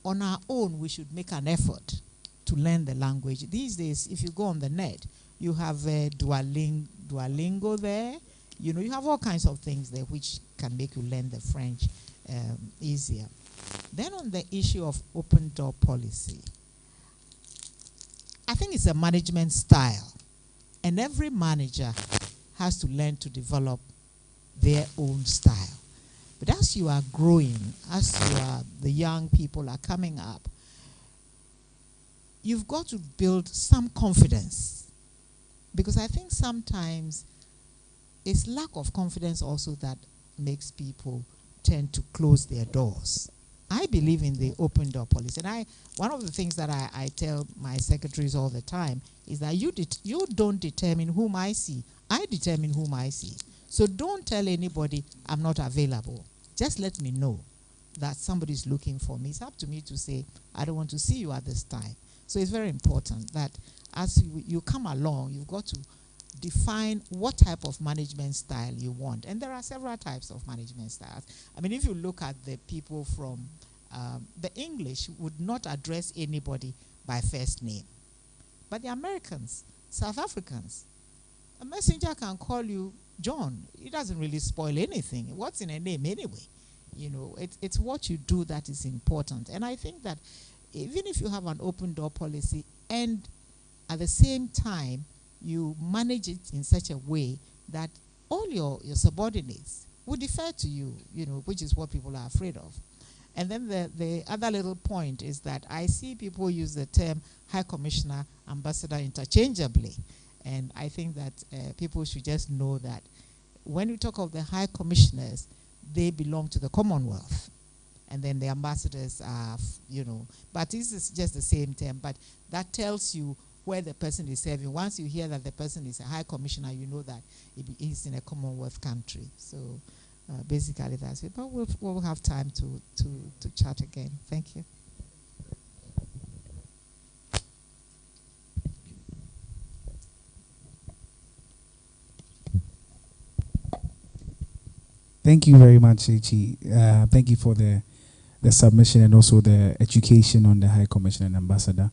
on our own, we should make an effort to learn the language. These days, if you go on the net, you have Duolingo there. You know, you have all kinds of things there which can make you learn the French easier. Then on the issue of open door policy, I think it's a management style, and every manager has to learn to develop their own style. But as you are growing, as the young people are coming up, you've got to build some confidence, because I think sometimes it's lack of confidence also that makes people tend to close their doors. I believe in the open door policy, and one of the things that I tell my secretaries all the time is that you don't determine whom I see. I determine whom I see. So don't tell anybody I'm not available. Just let me know that somebody's looking for me. It's up to me to say, I don't want to see you at this time. So it's very important that as you come along, you've got to define what type of management style you want. And there are several types of management styles. I mean, if you look at the people from the English would not address anybody by first name. But the Americans, South Africans, a messenger can call you John. It doesn't really spoil anything. What's in a name anyway? You know, it's what you do that is important. And I think that even if you have an open door policy and at the same time you manage it in such a way that all your subordinates will defer to you, you know, which is what people are afraid of. And then the other little point is that I see people use the term High Commissioner, Ambassador interchangeably. And I think that people should just know that when we talk of the High Commissioners, they belong to the Commonwealth. And then the ambassadors are, you know, but this is just the same term, but that tells you where the person is serving. Once you hear that the person is a High Commissioner, you know that he's in a Commonwealth country. So basically that's it. But we'll have time to chat again. Thank you. Thank you very much, Echi. Thank you for the submission and also the education on the High Commissioner and Ambassador.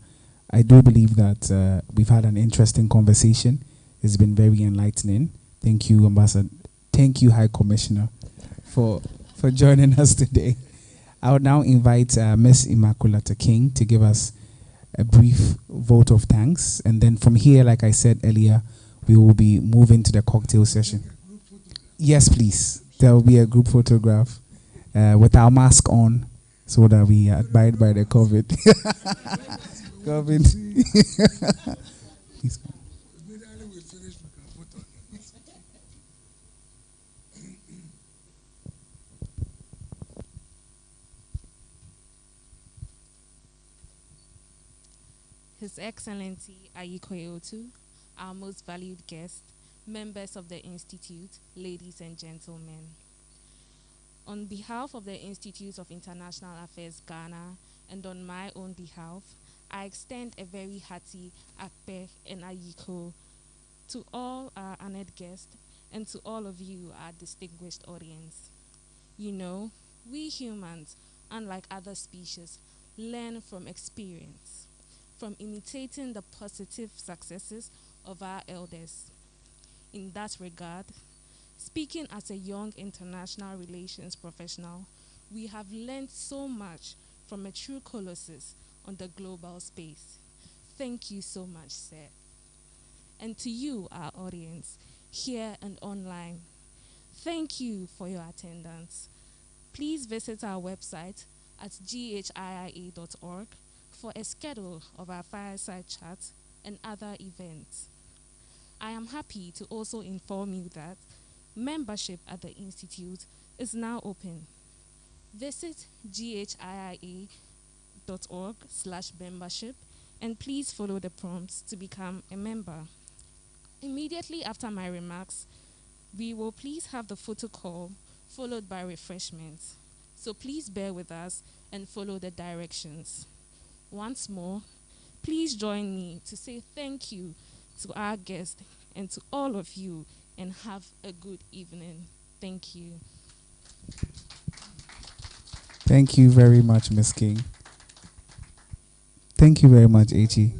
I do believe that we've had an interesting conversation. It's been very enlightening. Thank you, Ambassador. Thank you, High Commissioner, for joining us today. I would now invite Ms. Immaculata King to give us a brief vote of thanks. And then from here, like I said earlier, we will be moving to the cocktail session. Yes, please. There will be a group photograph with our mask on so that we abide by the COVID. COVID. His Excellency AYIKOI OTOO, our most valued guest, members of the Institute, ladies and gentlemen. On behalf of the Institute of International Affairs Ghana and on my own behalf, I extend a very hearty Akpe and Ayiko to all our honored guests and to all of you, our distinguished audience. You know, we humans, unlike other species, learn from experience, from imitating the positive successes of our elders. In that regard, speaking as a young international relations professional, we have learned so much from a true colossus on the global space. Thank you so much, sir. And to you, our audience, here and online, thank you for your attendance. Please visit our website at ghiia.org for a schedule of our fireside chat and other events. I am happy to also inform you that membership at the Institute is now open. Visit ghiia.org/membership and please follow the prompts to become a member. Immediately after my remarks, we will please have the photo call followed by refreshments. So please bear with us and follow the directions. Once more, please join me to say thank you to our guests and to all of you, and have a good evening. Thank you. Thank you very much, Ms. King. Thank you very much, Echi.